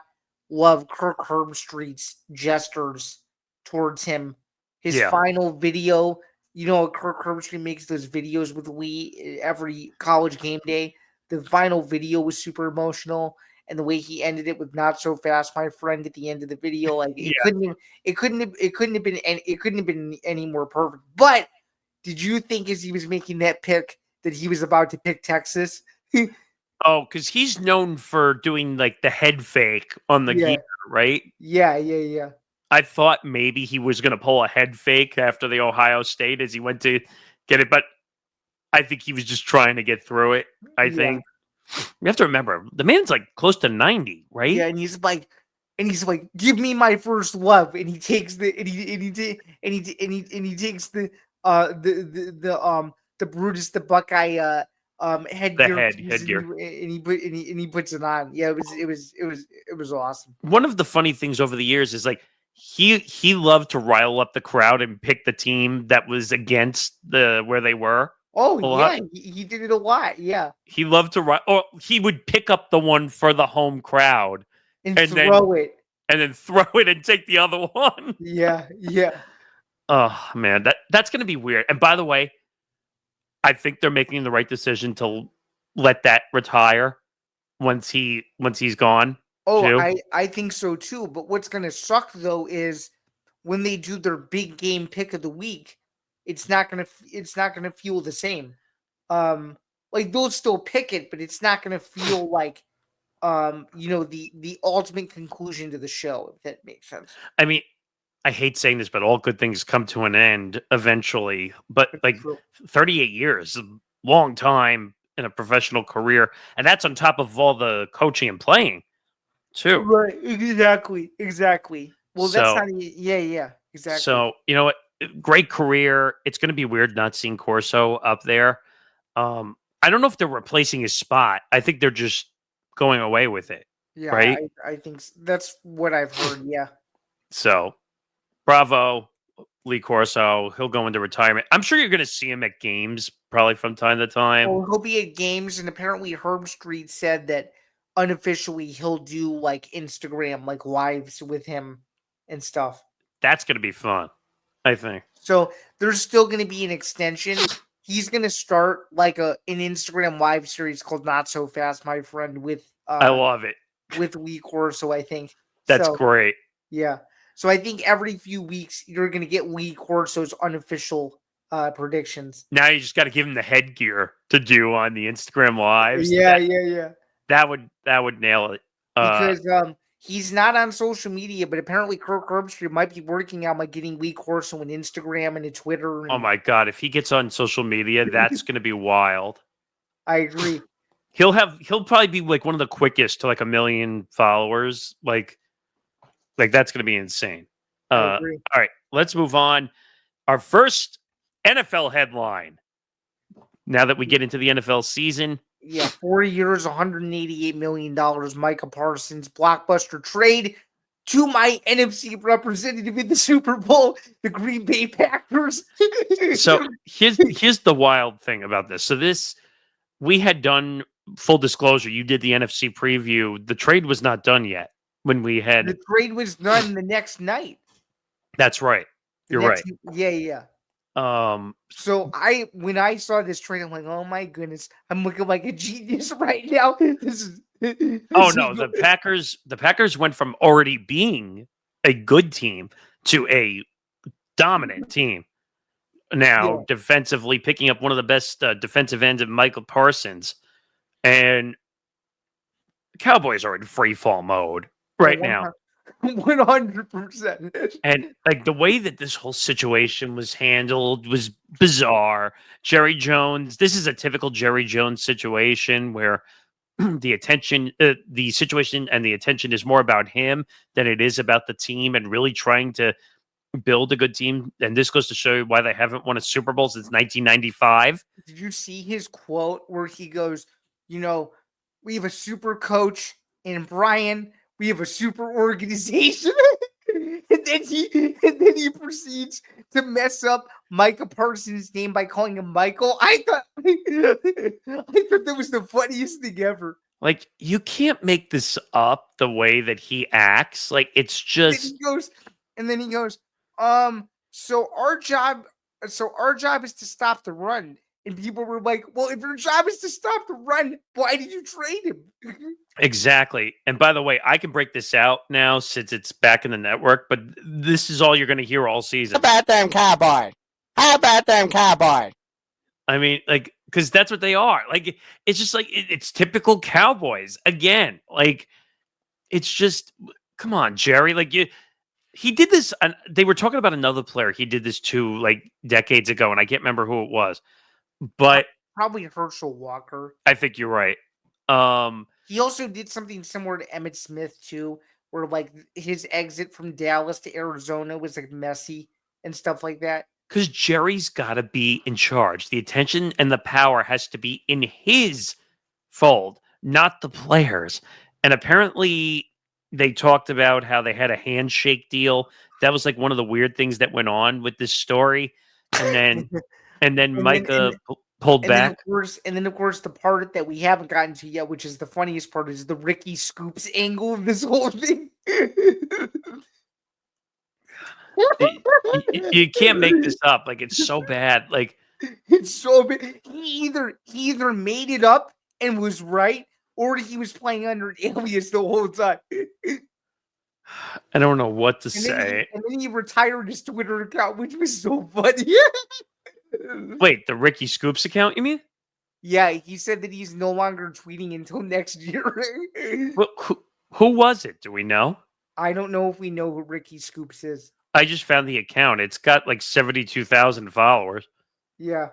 love Kirk Herbstreit's gestures towards him? His yeah, final video, Kirk Herbstreit makes those videos with Lee every college game day. The final video was super emotional, and the way he ended it with "Not so fast, my friend" at the end of the video, like yeah. it couldn't have been any more perfect. But did you think as he was making that pick that he was about to pick Texas? Oh, because he's known for doing like the head fake on the gear, Yeah, right? yeah, yeah, yeah. I thought maybe he was going to pull a head fake after the Ohio State as he went to get it, but I think he was just trying to get through it. I Yeah, think you have to remember the man's like close to 90, right? yeah, and he's like, "Give me my first love," and he takes the and he takes the Brutus the Buckeye The headgear head piece headgear. and he puts it on. Yeah, it was awesome. One of the funny things over the years is like he loved to rile up the crowd and pick the team that was against the where they were Oh a lot. yeah, he did it a lot. Yeah, He loved to or he would pick up the one for the home crowd and and then throw it. throw it and take the other one. Yeah, yeah. Oh man, that's gonna be weird. And by the way, I think they're making the right decision to let that retire once he's gone Oh, too. I think so too. But what's gonna suck though is when they do their big game pick of the week, it's not gonna feel the same. Like they'll still pick it, but it's not gonna feel like the ultimate conclusion to the show, if that makes sense. I mean, I hate saying this, but all good things come to an end eventually. But like True. 38 years, a long time in a professional career, and that's on top of all the coaching and playing too. Right, exactly, exactly. Well, that's So, not yeah, yeah, exactly. so you know what? Great career. It's going to be weird not seeing Corso up there. I don't know if they're replacing his spot. I think they're just going away with it. Yeah, right? I think that's what I've heard. Yeah. So, bravo, Lee Corso. He'll go into retirement. I'm sure you're going to see him at games probably from time to time. Well, he'll be at games, and apparently Herb Street said that unofficially he'll do like Instagram like lives with him and stuff. That's going to be fun, I think. So there's still going to be an extension. He's going to start like an Instagram live series called Not So Fast, My Friend, I love it. with Lee Corso, I think. That's So, great. yeah. So I think every few weeks you're going to get Lee Corso's unofficial predictions. Now you just got to give him the headgear to do on the Instagram lives. Yeah, yeah. That would nail it. Because he's not on social media, but apparently Kirk Herbstreit might be working on like getting Lee Corso on Instagram and a Twitter. And oh my god, if he gets on social media, that's going to be wild. I agree. He'll probably be like one of the quickest to like 1 million followers. Like that's going to be insane. I agree. All right, let's move on. Our first NFL headline. Now that we get into the NFL season. Yeah, 4 years, $188 million. Micah Parsons blockbuster trade to my NFC representative in the Super Bowl, the Green Bay Packers. So here's the wild thing about this. So we had done, full disclosure, you did the NFC preview. The trade was not done yet when we had the trade was done the next night. That's right. You're right. Yeah. So when I saw this trade, I'm like, oh my goodness, I'm looking like a genius right now. The Packers went from already being a good team to a dominant team. Now, defensively, picking up one of the best defensive ends of Micah Parsons, and the Cowboys are in free fall mode right now. 100%. And like the way that this whole situation was handled was bizarre. Jerry Jones, this is a typical Jerry Jones situation where the situation and the attention is more about him than it is about the team and really trying to build a good team. And this goes to show you why they haven't won a Super Bowl since 1995. Did you see his quote where he goes, we have a super coach in Brian. We have a super organization. and then he proceeds to mess up Micah Parsons' name by calling him Michael. I thought that was the funniest thing ever. Like, you can't make this up the way that he acts. Like, it's just and then he goes, so our job is to stop the run. And people were like, well, if your job is to stop the run, why did you trade him? Exactly. And by the way, I can break this out now since it's back in the network, but this is all you're going to hear all season. How about them Cowboys? How about them Cowboys? I mean, like, because that's what they are. Like, it's just like, it's typical Cowboys. Again, like, it's just, come on, Jerry. Like, he did this. They were talking about another player. He did this too, like, decades ago, and I can't remember who it was. But probably Herschel Walker. I think you're right. He also did something similar to Emmitt Smith too, where like his exit from Dallas to Arizona was like messy and stuff like that. Because Jerry's got to be in charge. The attention and the power has to be in his fold, not the players. And apparently they talked about how they had a handshake deal. That was like one of the weird things that went on with this story. And then Micah pulled back. And then, of course, the part that we haven't gotten to yet, which is the funniest part, is the Ricky Scoops angle of this whole thing. You can't make this up. Like, it's so bad. Like, it's so bad. He either made it up and was right, or he was playing under an alias the whole time. I don't know what to say. And then he retired his Twitter account, which was so funny. Wait, the Ricky Scoops account, you mean? Yeah, he said that he's no longer tweeting until next year. Well, who was it? Do we know? I don't know if we know who Ricky Scoops is. I just found the account. It's got like 72,000 followers. Yeah.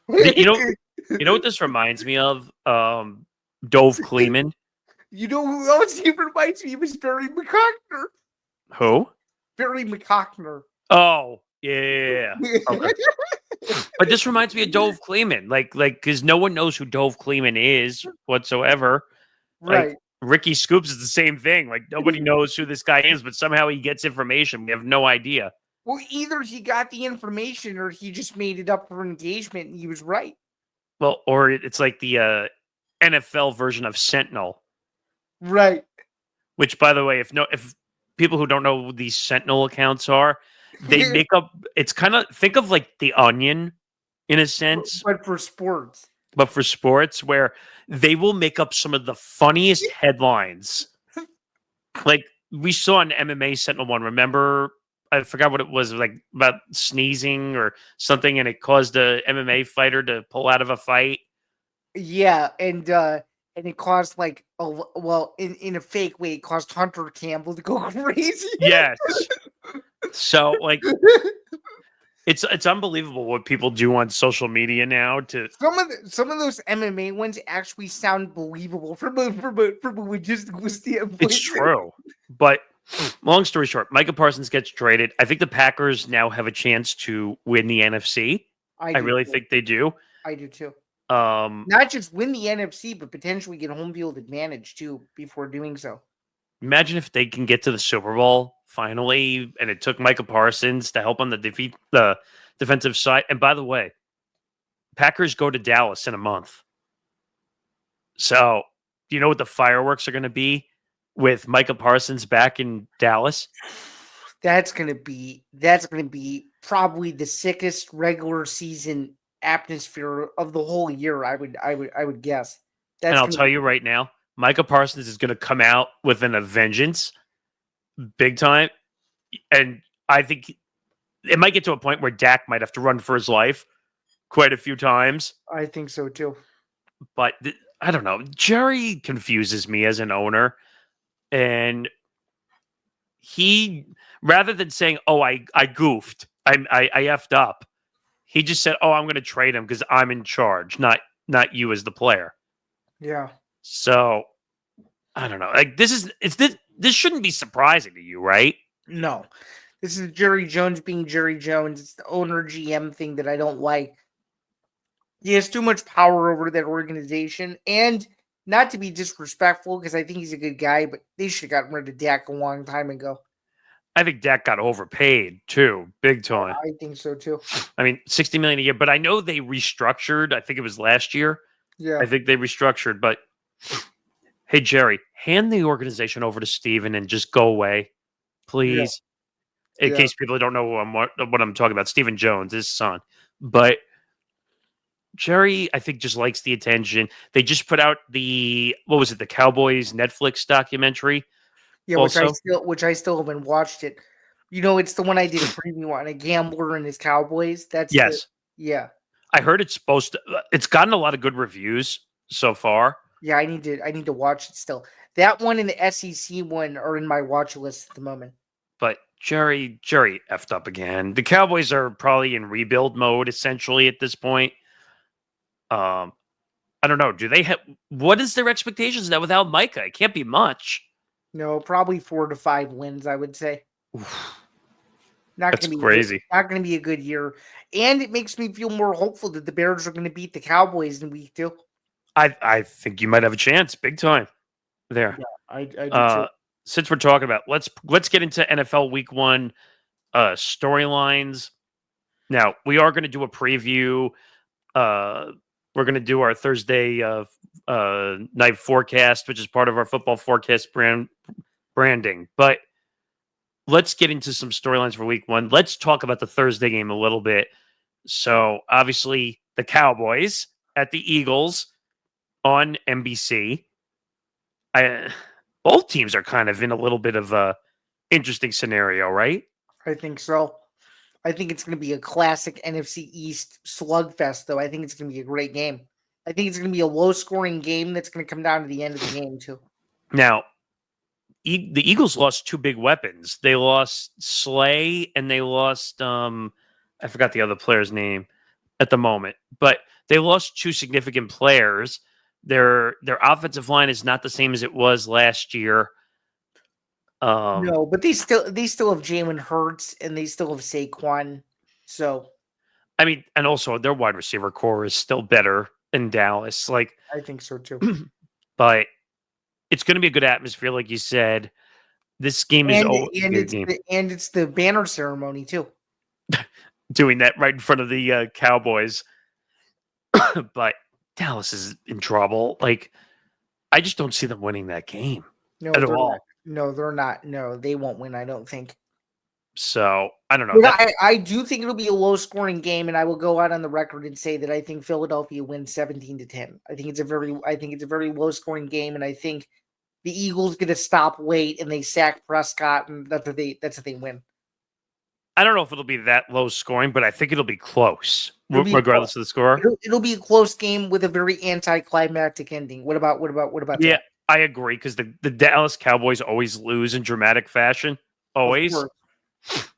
You know what this reminds me of? Dove Kleeman. You know who else he reminds me of is Barry McCockner. Who? Barry McCockner. Oh, yeah. Okay. But this reminds me of Dove Kleeman. Like, because no one knows who Dove Kleeman is whatsoever. Right. Like Ricky Scoops is the same thing. Like nobody knows who this guy is, but somehow he gets information. We have no idea. Well, either he got the information or he just made it up for engagement and he was right. Well, or it's like the NFL version of Sentinel. Right. Which, by the way, if people who don't know who these Sentinel accounts are, they make up. It's kind of think of like the Onion, in a sense, But for sports. but for sports, where they will make up some of the funniest headlines. Like we saw an MMA Sentinel one. Remember, I forgot what it was, like about sneezing or something, and it caused a MMA fighter to pull out of a fight. Yeah, and it caused like in a fake way, it caused Hunter Campbell to go crazy. Yes. So like it's unbelievable what people do on social media now. To some of those MMA ones actually sound believable from a logistical standpoint. It's true, but long story short, Micah Parsons gets traded. I think the Packers now have a chance to win the NFC. I really think they do. I do too. Not just win the NFC, but potentially get home field advantage too before doing so. Imagine if they can get to the Super Bowl finally, and it took Micah Parsons to help on the defensive side. And by the way, Packers go to Dallas in a month. So, do you know what the fireworks are going to be with Micah Parsons back in Dallas? That's going to be probably the sickest regular season atmosphere of the whole year. I would guess. And I'll tell you right now, Micah Parsons is going to come out with a vengeance, big time. And I think it might get to a point where Dak might have to run for his life quite a few times. I think so too. But I don't know. Jerry confuses me as an owner. And he, rather than saying, "Oh, I goofed, I effed up," he just said, "Oh, I'm going to trade him because I'm in charge, not you as the player." Yeah. So I don't know. Like this shouldn't be surprising to you, right? No, this is Jerry Jones being Jerry Jones. It's the owner GM thing that I don't like. He has too much power over that organization, and not to be disrespectful because I think he's a good guy, but they should have gotten rid of Dak a long time ago. I think Dak got overpaid too, big time. I think so too. I mean, $60 million a year, but I know they restructured. I think it was last year. Yeah, I think they restructured. But hey, Jerry, hand the organization over to Steven and just go away, please. Yeah. In case people don't know what I'm talking about, Stephen Jones, his son. But Jerry, I think, just likes the attention. They just put out the Cowboys Netflix documentary. Yeah, which I still haven't watched it. You know, it's the one I did a preview on, a gambler and his Cowboys. That's yeah. I heard it's gotten a lot of good reviews so far. Yeah, I need to watch it still. That one and the SEC one are in my watch list at the moment. But Jerry effed up again. The Cowboys are probably in rebuild mode essentially at this point. I don't know. Do they have what is their expectations now without Micah? It can't be much. No, probably 4 to 5 wins, I would say. That's crazy. Not going to be a good year. And it makes me feel more hopeful that the Bears are going to beat the Cowboys in week 2. I think you might have a chance, big time. There. Yeah, I do too. Since we're talking about, let's get into NFL Week 1 storylines. Now, we are going to do a preview. We're going to do our Thursday night forecast, which is part of our football forecast branding. But let's get into some storylines for Week 1. Let's talk about the Thursday game a little bit. So, obviously, the Cowboys at the Eagles on NBC. Both teams are kind of in a little bit of a interesting scenario, right? I think so. I think it's going to be a classic NFC East slugfest, though. I think it's going to be a great game. I think it's going to be a low-scoring game that's going to come down to the end of the game, too. Now, the Eagles lost 2 big weapons. They lost Slay and they lost, I forgot the other player's name at the moment, but they lost 2 significant players. Their offensive line is not the same as it was last year. No, but they still have Jalen Hurts and they still have Saquon. So, I mean, and also their wide receiver core is still better in Dallas. Like, I think so too. But it's going to be a good atmosphere, like you said. This game is And always a and good it's game. it's the banner ceremony too. Doing that right in front of the Cowboys. But Dallas is in trouble. Like, I just don't see them winning that game No, at they're not. all. No, they're not. No, they won't win. I don't think. So I don't know. But I do think it'll be a low scoring game, and I will go out on the record and say that I think Philadelphia wins 17-10. I think it's a very low scoring game, and I think the Eagles get a stop late and they sack Prescott, and that's what they win. I don't know if it'll be that low scoring, but I think it'll be close, regardless of the score. It'll be a close game with a very anticlimactic ending. What about Yeah, that? I agree, because the Dallas Cowboys always lose in dramatic fashion. Always.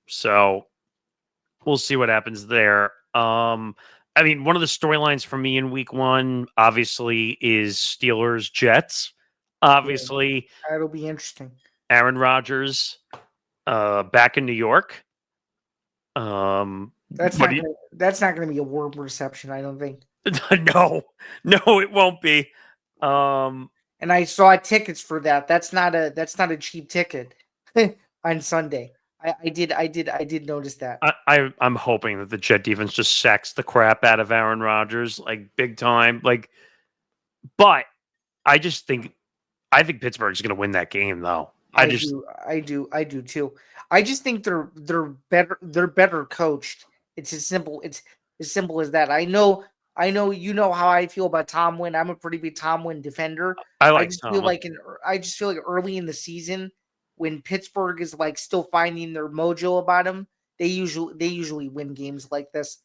So we'll see what happens there. I mean, one of the storylines for me in week one, obviously, is Steelers Jets. Obviously, That'll be interesting. Aaron Rodgers back in New York. That's not going to be a warm reception, I don't think. No, it won't be. And I saw tickets for that. That's not a cheap ticket on Sunday. I did notice that. I'm hoping that the Jet defense just sacks the crap out of Aaron Rodgers, like, big time. Like, but I think Pittsburgh's going to win that game, though. I do too. I just think they're better coached. It's as simple as that. I know you know how I feel about Tomlin. I'm a pretty big Tomlin defender. I just feel like early in the season when Pittsburgh is like still finding their mojo about them, they usually win games like this.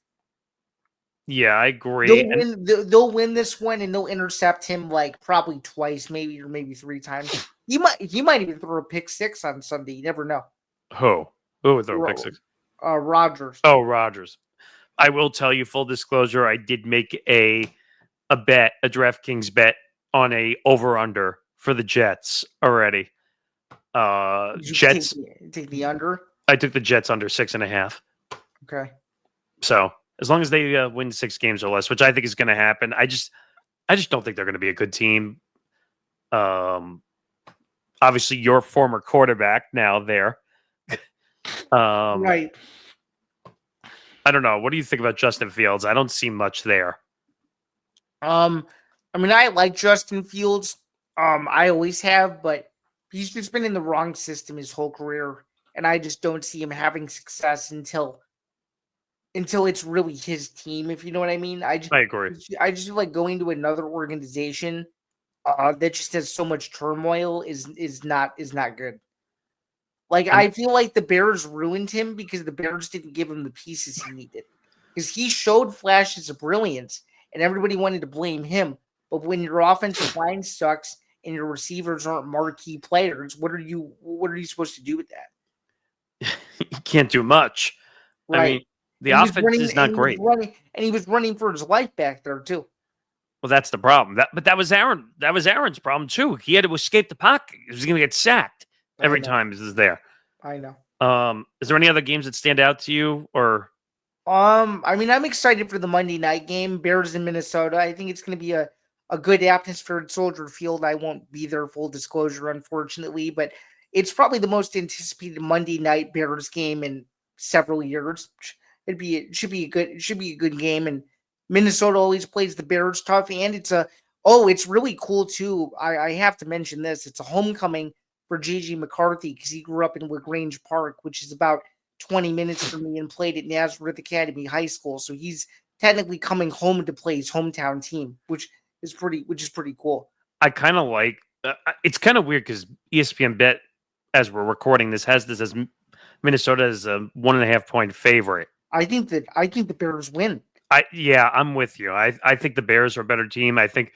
Yeah, I agree. They'll win this one, and they'll intercept him like probably twice, maybe 3 times. He might even throw a pick 6 on Sunday. You never know. Who would throw a pick 6? Rodgers. Oh, Rodgers. I will tell you, full disclosure, I did make a DraftKings bet on a over-under for the Jets already. Jets. Take the under? I took the Jets under 6.5. Okay. So as long as they win 6 games or less, which I think is going to happen, I just don't think they're going to be a good team. Obviously, your former quarterback now there. Right. I don't know. What do you think about Justin Fields? I don't see much there. I mean, I like Justin Fields. I always have, but he's just been in the wrong system his whole career, and I just don't see him having success until it's really his team, if you know what I mean. I agree. I just feel like going to another organization that just has so much turmoil is not good. Like, I feel like the Bears ruined him because the Bears didn't give him the pieces he needed. Because he showed flashes of brilliance, and everybody wanted to blame him. But when your offensive line sucks and your receivers aren't marquee players, what are you supposed to do with that? You can't do much. Right. I mean, the offense is not great. He was running for his life back there too. Well, that's the problem. But that was Aaron. That was Aaron's problem too. He had to escape the pocket. He was going to get sacked every time he was there. I know. Is there any other games that stand out to you, or? I mean, I'm excited for the Monday night game, Bears in Minnesota. I think it's going to be a good atmosphere at Soldier Field. I won't be there, full disclosure, unfortunately, but it's probably the most anticipated Monday night Bears game in several years. It should be a good game, and Minnesota always plays the Bears tough, and it's really cool too. I have to mention this. It's a homecoming for J.J. McCarthy because he grew up in LaGrange Park, which is about 20 minutes from me, and played at Nazareth Academy High School. So he's technically coming home to play his hometown team, which is pretty cool. I kind of like. It's kind of weird because ESPN Bet, as we're recording this, has this as Minnesota as a 1.5 point favorite. I think the Bears win. I'm with you. I think the Bears are a better team. I think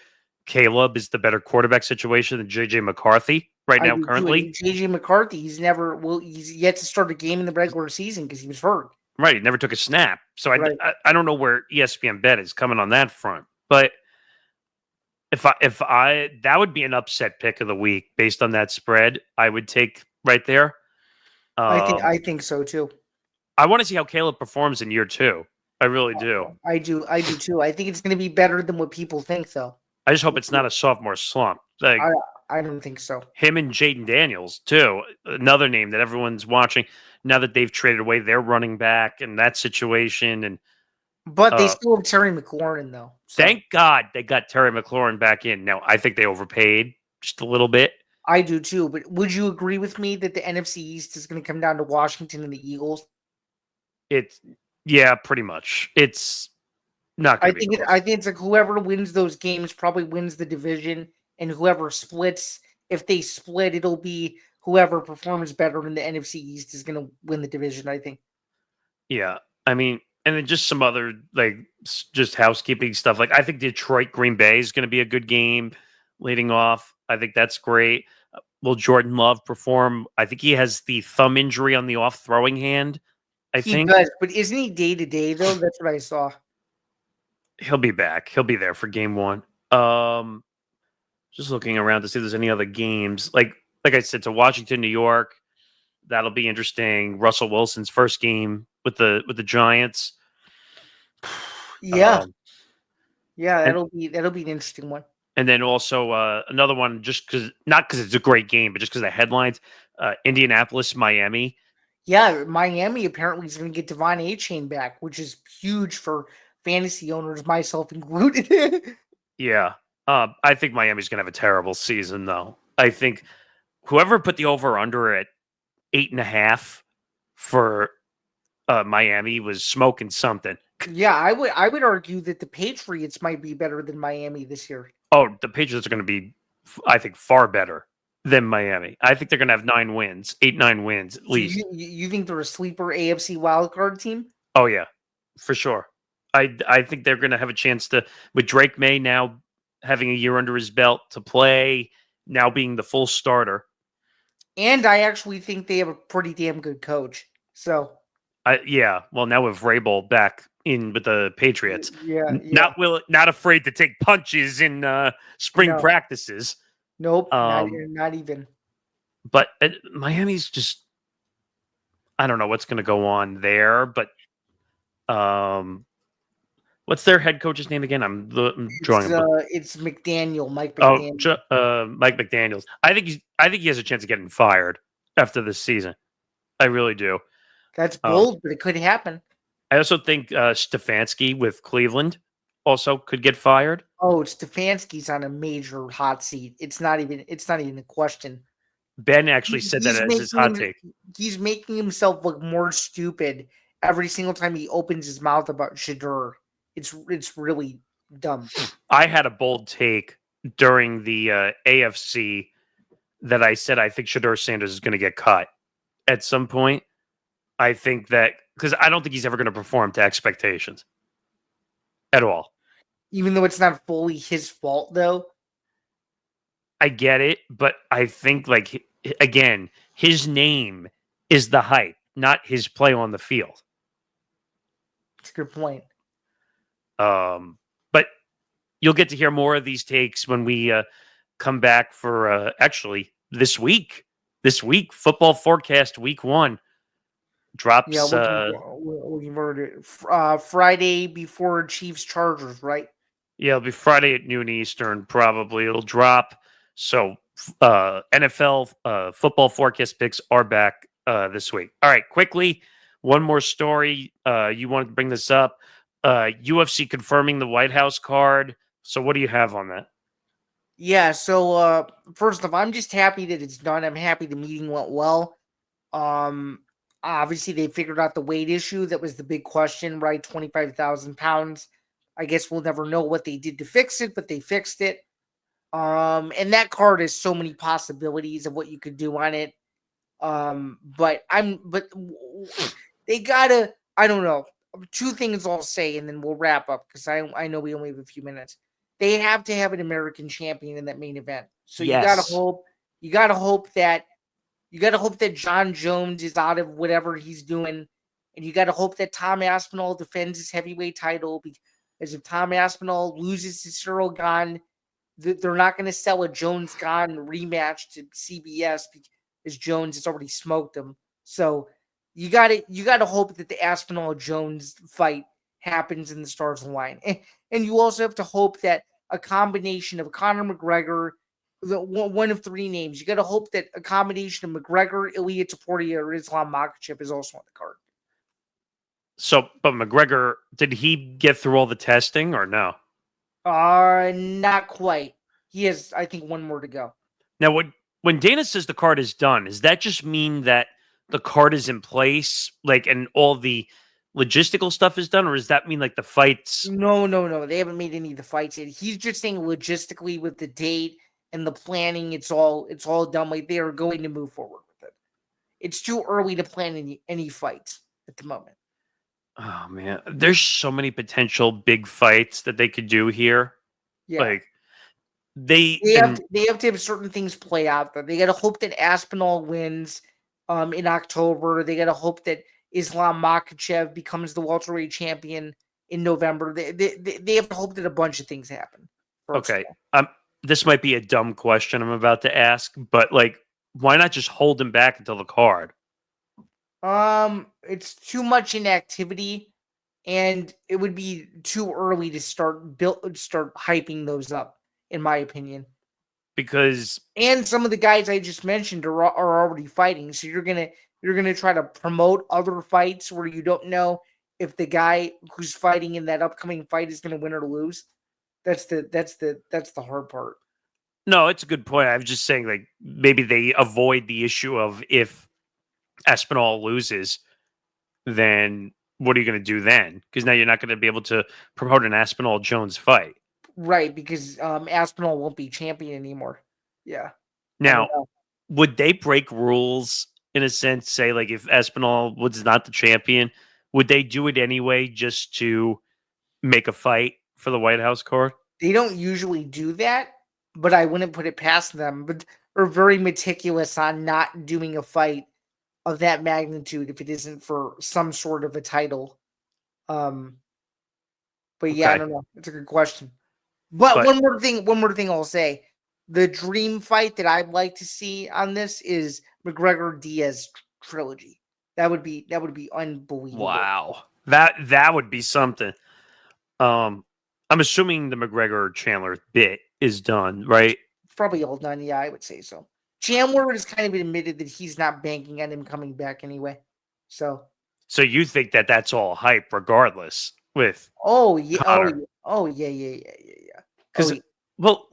Caleb is the better quarterback situation than JJ McCarthy now currently. JJ McCarthy, he's yet to start a game in the regular season because he was hurt. Right, he never took a snap. So I don't know where ESPN Bet is coming on that front. But if that would be an upset pick of the week based on that spread, I would take right there. I think so too. I want to see how Caleb performs in year 2. I really do. I do too. I think it's going to be better than what people think, though. I just hope it's not a sophomore slump. Like, I don't think so. Him and Jaden Daniels, too. Another name that everyone's watching now that they've traded away their running back and that situation. And But they still have Terry McLaurin, though. So. Thank God they got Terry McLaurin back in. Now, I think they overpaid just a little bit. I do, too. But would you agree with me that the NFC East is going to come down to Washington and the Eagles? Yeah, pretty much. It's not going to be close. I think it's like whoever wins those games probably wins the division, and whoever splits, if they split, it'll be whoever performs better in the NFC East is going to win the division, I think. Yeah. I mean, and then just some other, just housekeeping stuff. I think Detroit Green Bay is going to be a good game leading off. I think that's great. Will Jordan Love perform? I think he has the thumb injury on the off throwing hand. He does, but isn't he day to day though? That's what I saw. He'll be back. He'll be there for game one. Just looking around to see if there's any other games. Like I said, to Washington, New York. That'll be interesting. Russell Wilson's first game with the Giants. Yeah. That'll be an interesting one. And then also another one, not because it's a great game, but just because of the headlines. Indianapolis, Miami. Yeah, Miami apparently is going to get Devon A-Chain back, which is huge for fantasy owners, myself included. Yeah. I think Miami's going to have a terrible season, though. I think whoever put the over-under at 8.5 for Miami was smoking something. Yeah, I would argue that the Patriots might be better than Miami this year. Oh, the Patriots are going to be, I think, far better than Miami. I think they're going to have 9 wins, 8-9 wins at least. You think they're a sleeper AFC wildcard team? Oh, yeah, for sure. I think they're going to have a chance to, with Drake May now having a year under his belt to play, now being the full starter. And I actually think they have a pretty damn good coach. So, yeah. Well, now with Vrabel back in with the Patriots, not afraid to take punches in spring practices. Nope, not even. But Miami's just, I don't know what's going to go on there. But what's their head coach's name again? I'm drawing. It's McDaniel, Mike McDaniel. Mike McDaniels. I think he has a chance of getting fired after this season. I really do. That's bold, but it could happen. I also think Stefanski with Cleveland also could get fired. Oh, Stefanski's on a major hot seat. It's not even a question. Ben actually said that as his hot take. He's making himself look more stupid every single time he opens his mouth about Shedeur. It's really dumb. I had a bold take during the AFC that I said I think Shedeur Sanders is going to get cut at some point. I think that because I don't think he's ever going to perform to expectations at all. Even though it's not fully his fault, though. I get it, but I think, again, his name is the hype, not his play on the field. That's a good point. But you'll get to hear more of these takes when we come back for actually this week. This week, football forecast week 1 drops. Yeah, we murdered Friday before Chiefs Chargers, right? Yeah, it'll be Friday at noon Eastern. Probably it'll drop. So NFL football forecast picks are back this week. All right, quickly, one more story. You wanted to bring this up. UFC confirming the White House card. So what do you have on that? Yeah, so first off, I'm just happy that it's done. I'm happy the meeting went well. Obviously, they figured out the weight issue. That was the big question, right? 25,000 pounds. I guess we'll never know what they did to fix it, but they fixed it. And that card has so many possibilities of what you could do on it. But they gotta, I don't know. 2 things I'll say, and then we'll wrap up because I know we only have a few minutes. They have to have an American champion in that main event. So you gotta hope that John Jones is out of whatever he's doing, and you gotta hope that Tom Aspinall defends his heavyweight title, because if Tom Aspinall loses to Cyril Gane, they're not going to sell a Jones Gane rematch to CBS because Jones has already smoked him. So you gotta hope that the Aspinall Jones fight happens in the Stars Align. And you also have to hope that a combination of Conor McGregor one of three names. You got to hope that a combination of McGregor, Ilia Topuria, or Islam Makhachev is also on the card. So, but McGregor, did he get through all the testing or no? Not quite. He has, I think, one more to go. Now, when Dana says the card is done, does that just mean that the card is in place, like, and all the logistical stuff is done, or does that mean like the fights? No. They haven't made any of the fights yet. He's just saying logistically with the date and the planning, it's all done. Like they are going to move forward with it. It's too early to plan any fights at the moment. Oh man, there's so many potential big fights that they could do here. Yeah. Like they have to have certain things play out. Though they got to hope that Aspinall wins in October. They got to hope that Islam Makhachev becomes the welterweight champion in November. They have to hope that a bunch of things happen. Okay, this might be a dumb question I'm about to ask, but like, why not just hold him back until the card? It's too much inactivity, and it would be too early to start hyping those up, in my opinion. Because some of the guys I just mentioned are already fighting, so you're gonna try to promote other fights where you don't know if the guy who's fighting in that upcoming fight is gonna win or lose. That's the hard part. No, it's a good point. I was just saying, like, maybe they avoid the issue of if Aspinall loses, then what are you going to do then? Because now you're not going to be able to promote an Aspinall Jones fight. Right, because Aspinall won't be champion anymore. Yeah. Now, would they break rules in a sense, say, like, if Aspinall was not the champion, would they do it anyway just to make a fight for the White House card? They don't usually do that, but I wouldn't put it past them. But are very meticulous on not doing a fight of that magnitude if it isn't for some sort of a title. But yeah, I don't know. It's a good question. But one more thing I'll say. The dream fight that I'd like to see on this is McGregor Diaz trilogy. That would be unbelievable. Wow. That would be something. I'm assuming the McGregor Chandler bit is done, right? It's probably all done, yeah, I would say so. Chandler has kind of admitted that he's not banking on him coming back anyway. So you think that that's all hype regardless with Connor. Yeah. Because well,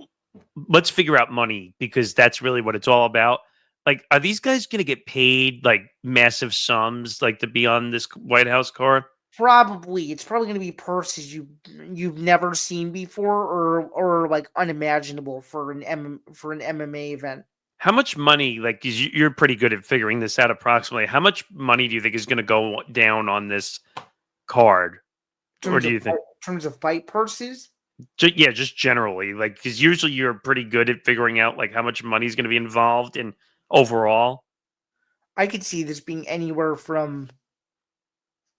let's figure out money because that's really what it's all about. Like, are these guys going to get paid like massive sums like to be on this White House card? Probably. It's probably going to be purses you've never seen before or like unimaginable for an MMA event. How much money, like, because you're pretty good at figuring this out approximately, how much money do you think is going to go down on this card? Or do you think? In terms of fight purses? Yeah, just generally. Like, because usually you're pretty good at figuring out, like, how much money is going to be involved in overall. I could see this being anywhere from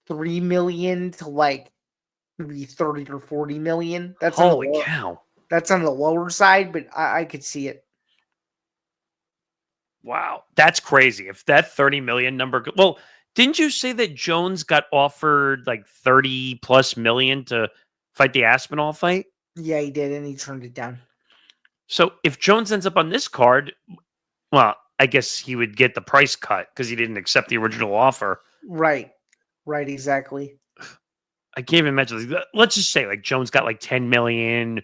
$3 million to, like, maybe 30 or 40 million. That's holy cow. That's on the lower side, but I could see it. Wow, that's crazy. If that 30 million number, well, didn't you say that Jones got offered like 30 plus million to fight the Aspinall fight? Yeah, he did, and he turned it down. So if Jones ends up on this card, well, I guess he would get the price cut because he didn't accept the original offer. Right, exactly. I can't even imagine. Let's just say like Jones got like 10 million.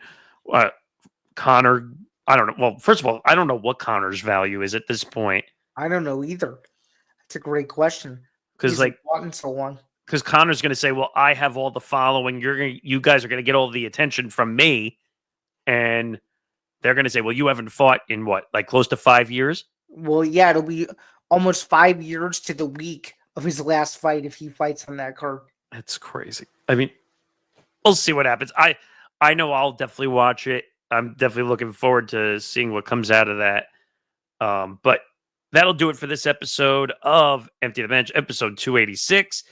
Connor, I don't know. Well, first of all, I don't know what Connor's value is at this point. I don't know either. That's a great question. Because like, so long. Because Connor's going to say, "Well, I have all the following. You guys are going to get all the attention from me," and they're going to say, "Well, you haven't fought in what, like close to 5 years?" Well, yeah, it'll be almost 5 years to the week of his last fight if he fights on that card. That's crazy. I mean, we'll see what happens. I know I'll definitely watch it. I'm definitely looking forward to seeing what comes out of that. But that'll do it for this episode of Empty the Bench, episode 286.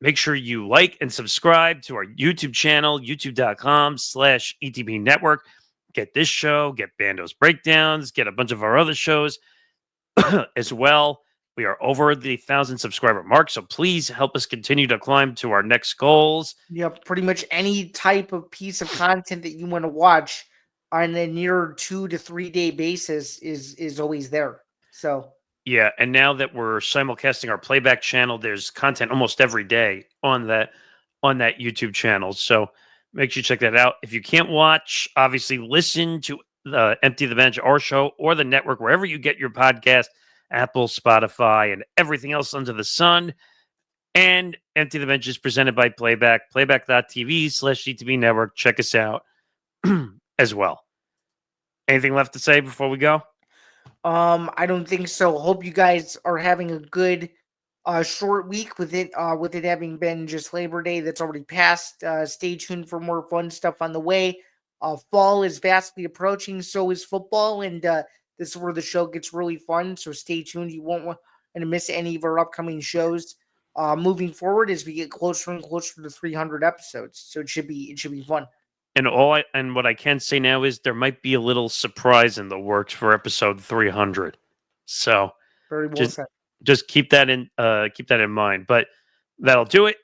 Make sure you like and subscribe to our YouTube channel, youtube.com/ETB Network. Get this show, get Bando's breakdowns, get a bunch of our other shows as well. We are over the 1,000 subscriber mark, so please help us continue to climb to our next goals. Yeah, pretty much any type of piece of content that you want to watch, on a near 2 to 3 day basis is always there. So Yeah, and now that we're simulcasting our playback channel, there's content almost every day on that YouTube channel. So make sure you check that out. If you can't watch, obviously listen to the Empty the Bench, our show, or the network, wherever you get your podcast, Apple, Spotify, and everything else under the sun. And Empty the Bench is presented by Playback, playback.tv/GTB network. Check us out as well. Anything left to say before we go? I don't think so. Hope you guys are having a good short week with it having been just Labor Day that's already passed. Stay tuned for more fun stuff on the way. Fall is vastly approaching, so is football, and this is where the show gets really fun. So stay tuned. You won't want to miss any of our upcoming shows moving forward as we get closer and closer to 300 episodes. So it should be fun. And what I can say now is there might be a little surprise in the works for episode 300. So Very well said. Just keep that in mind. But that'll do it.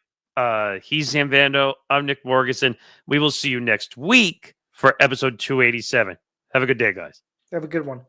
He's Zain Bando. I'm Nick Morgasen. We will see you next week for episode 287. Have a good day, guys. Have a good one.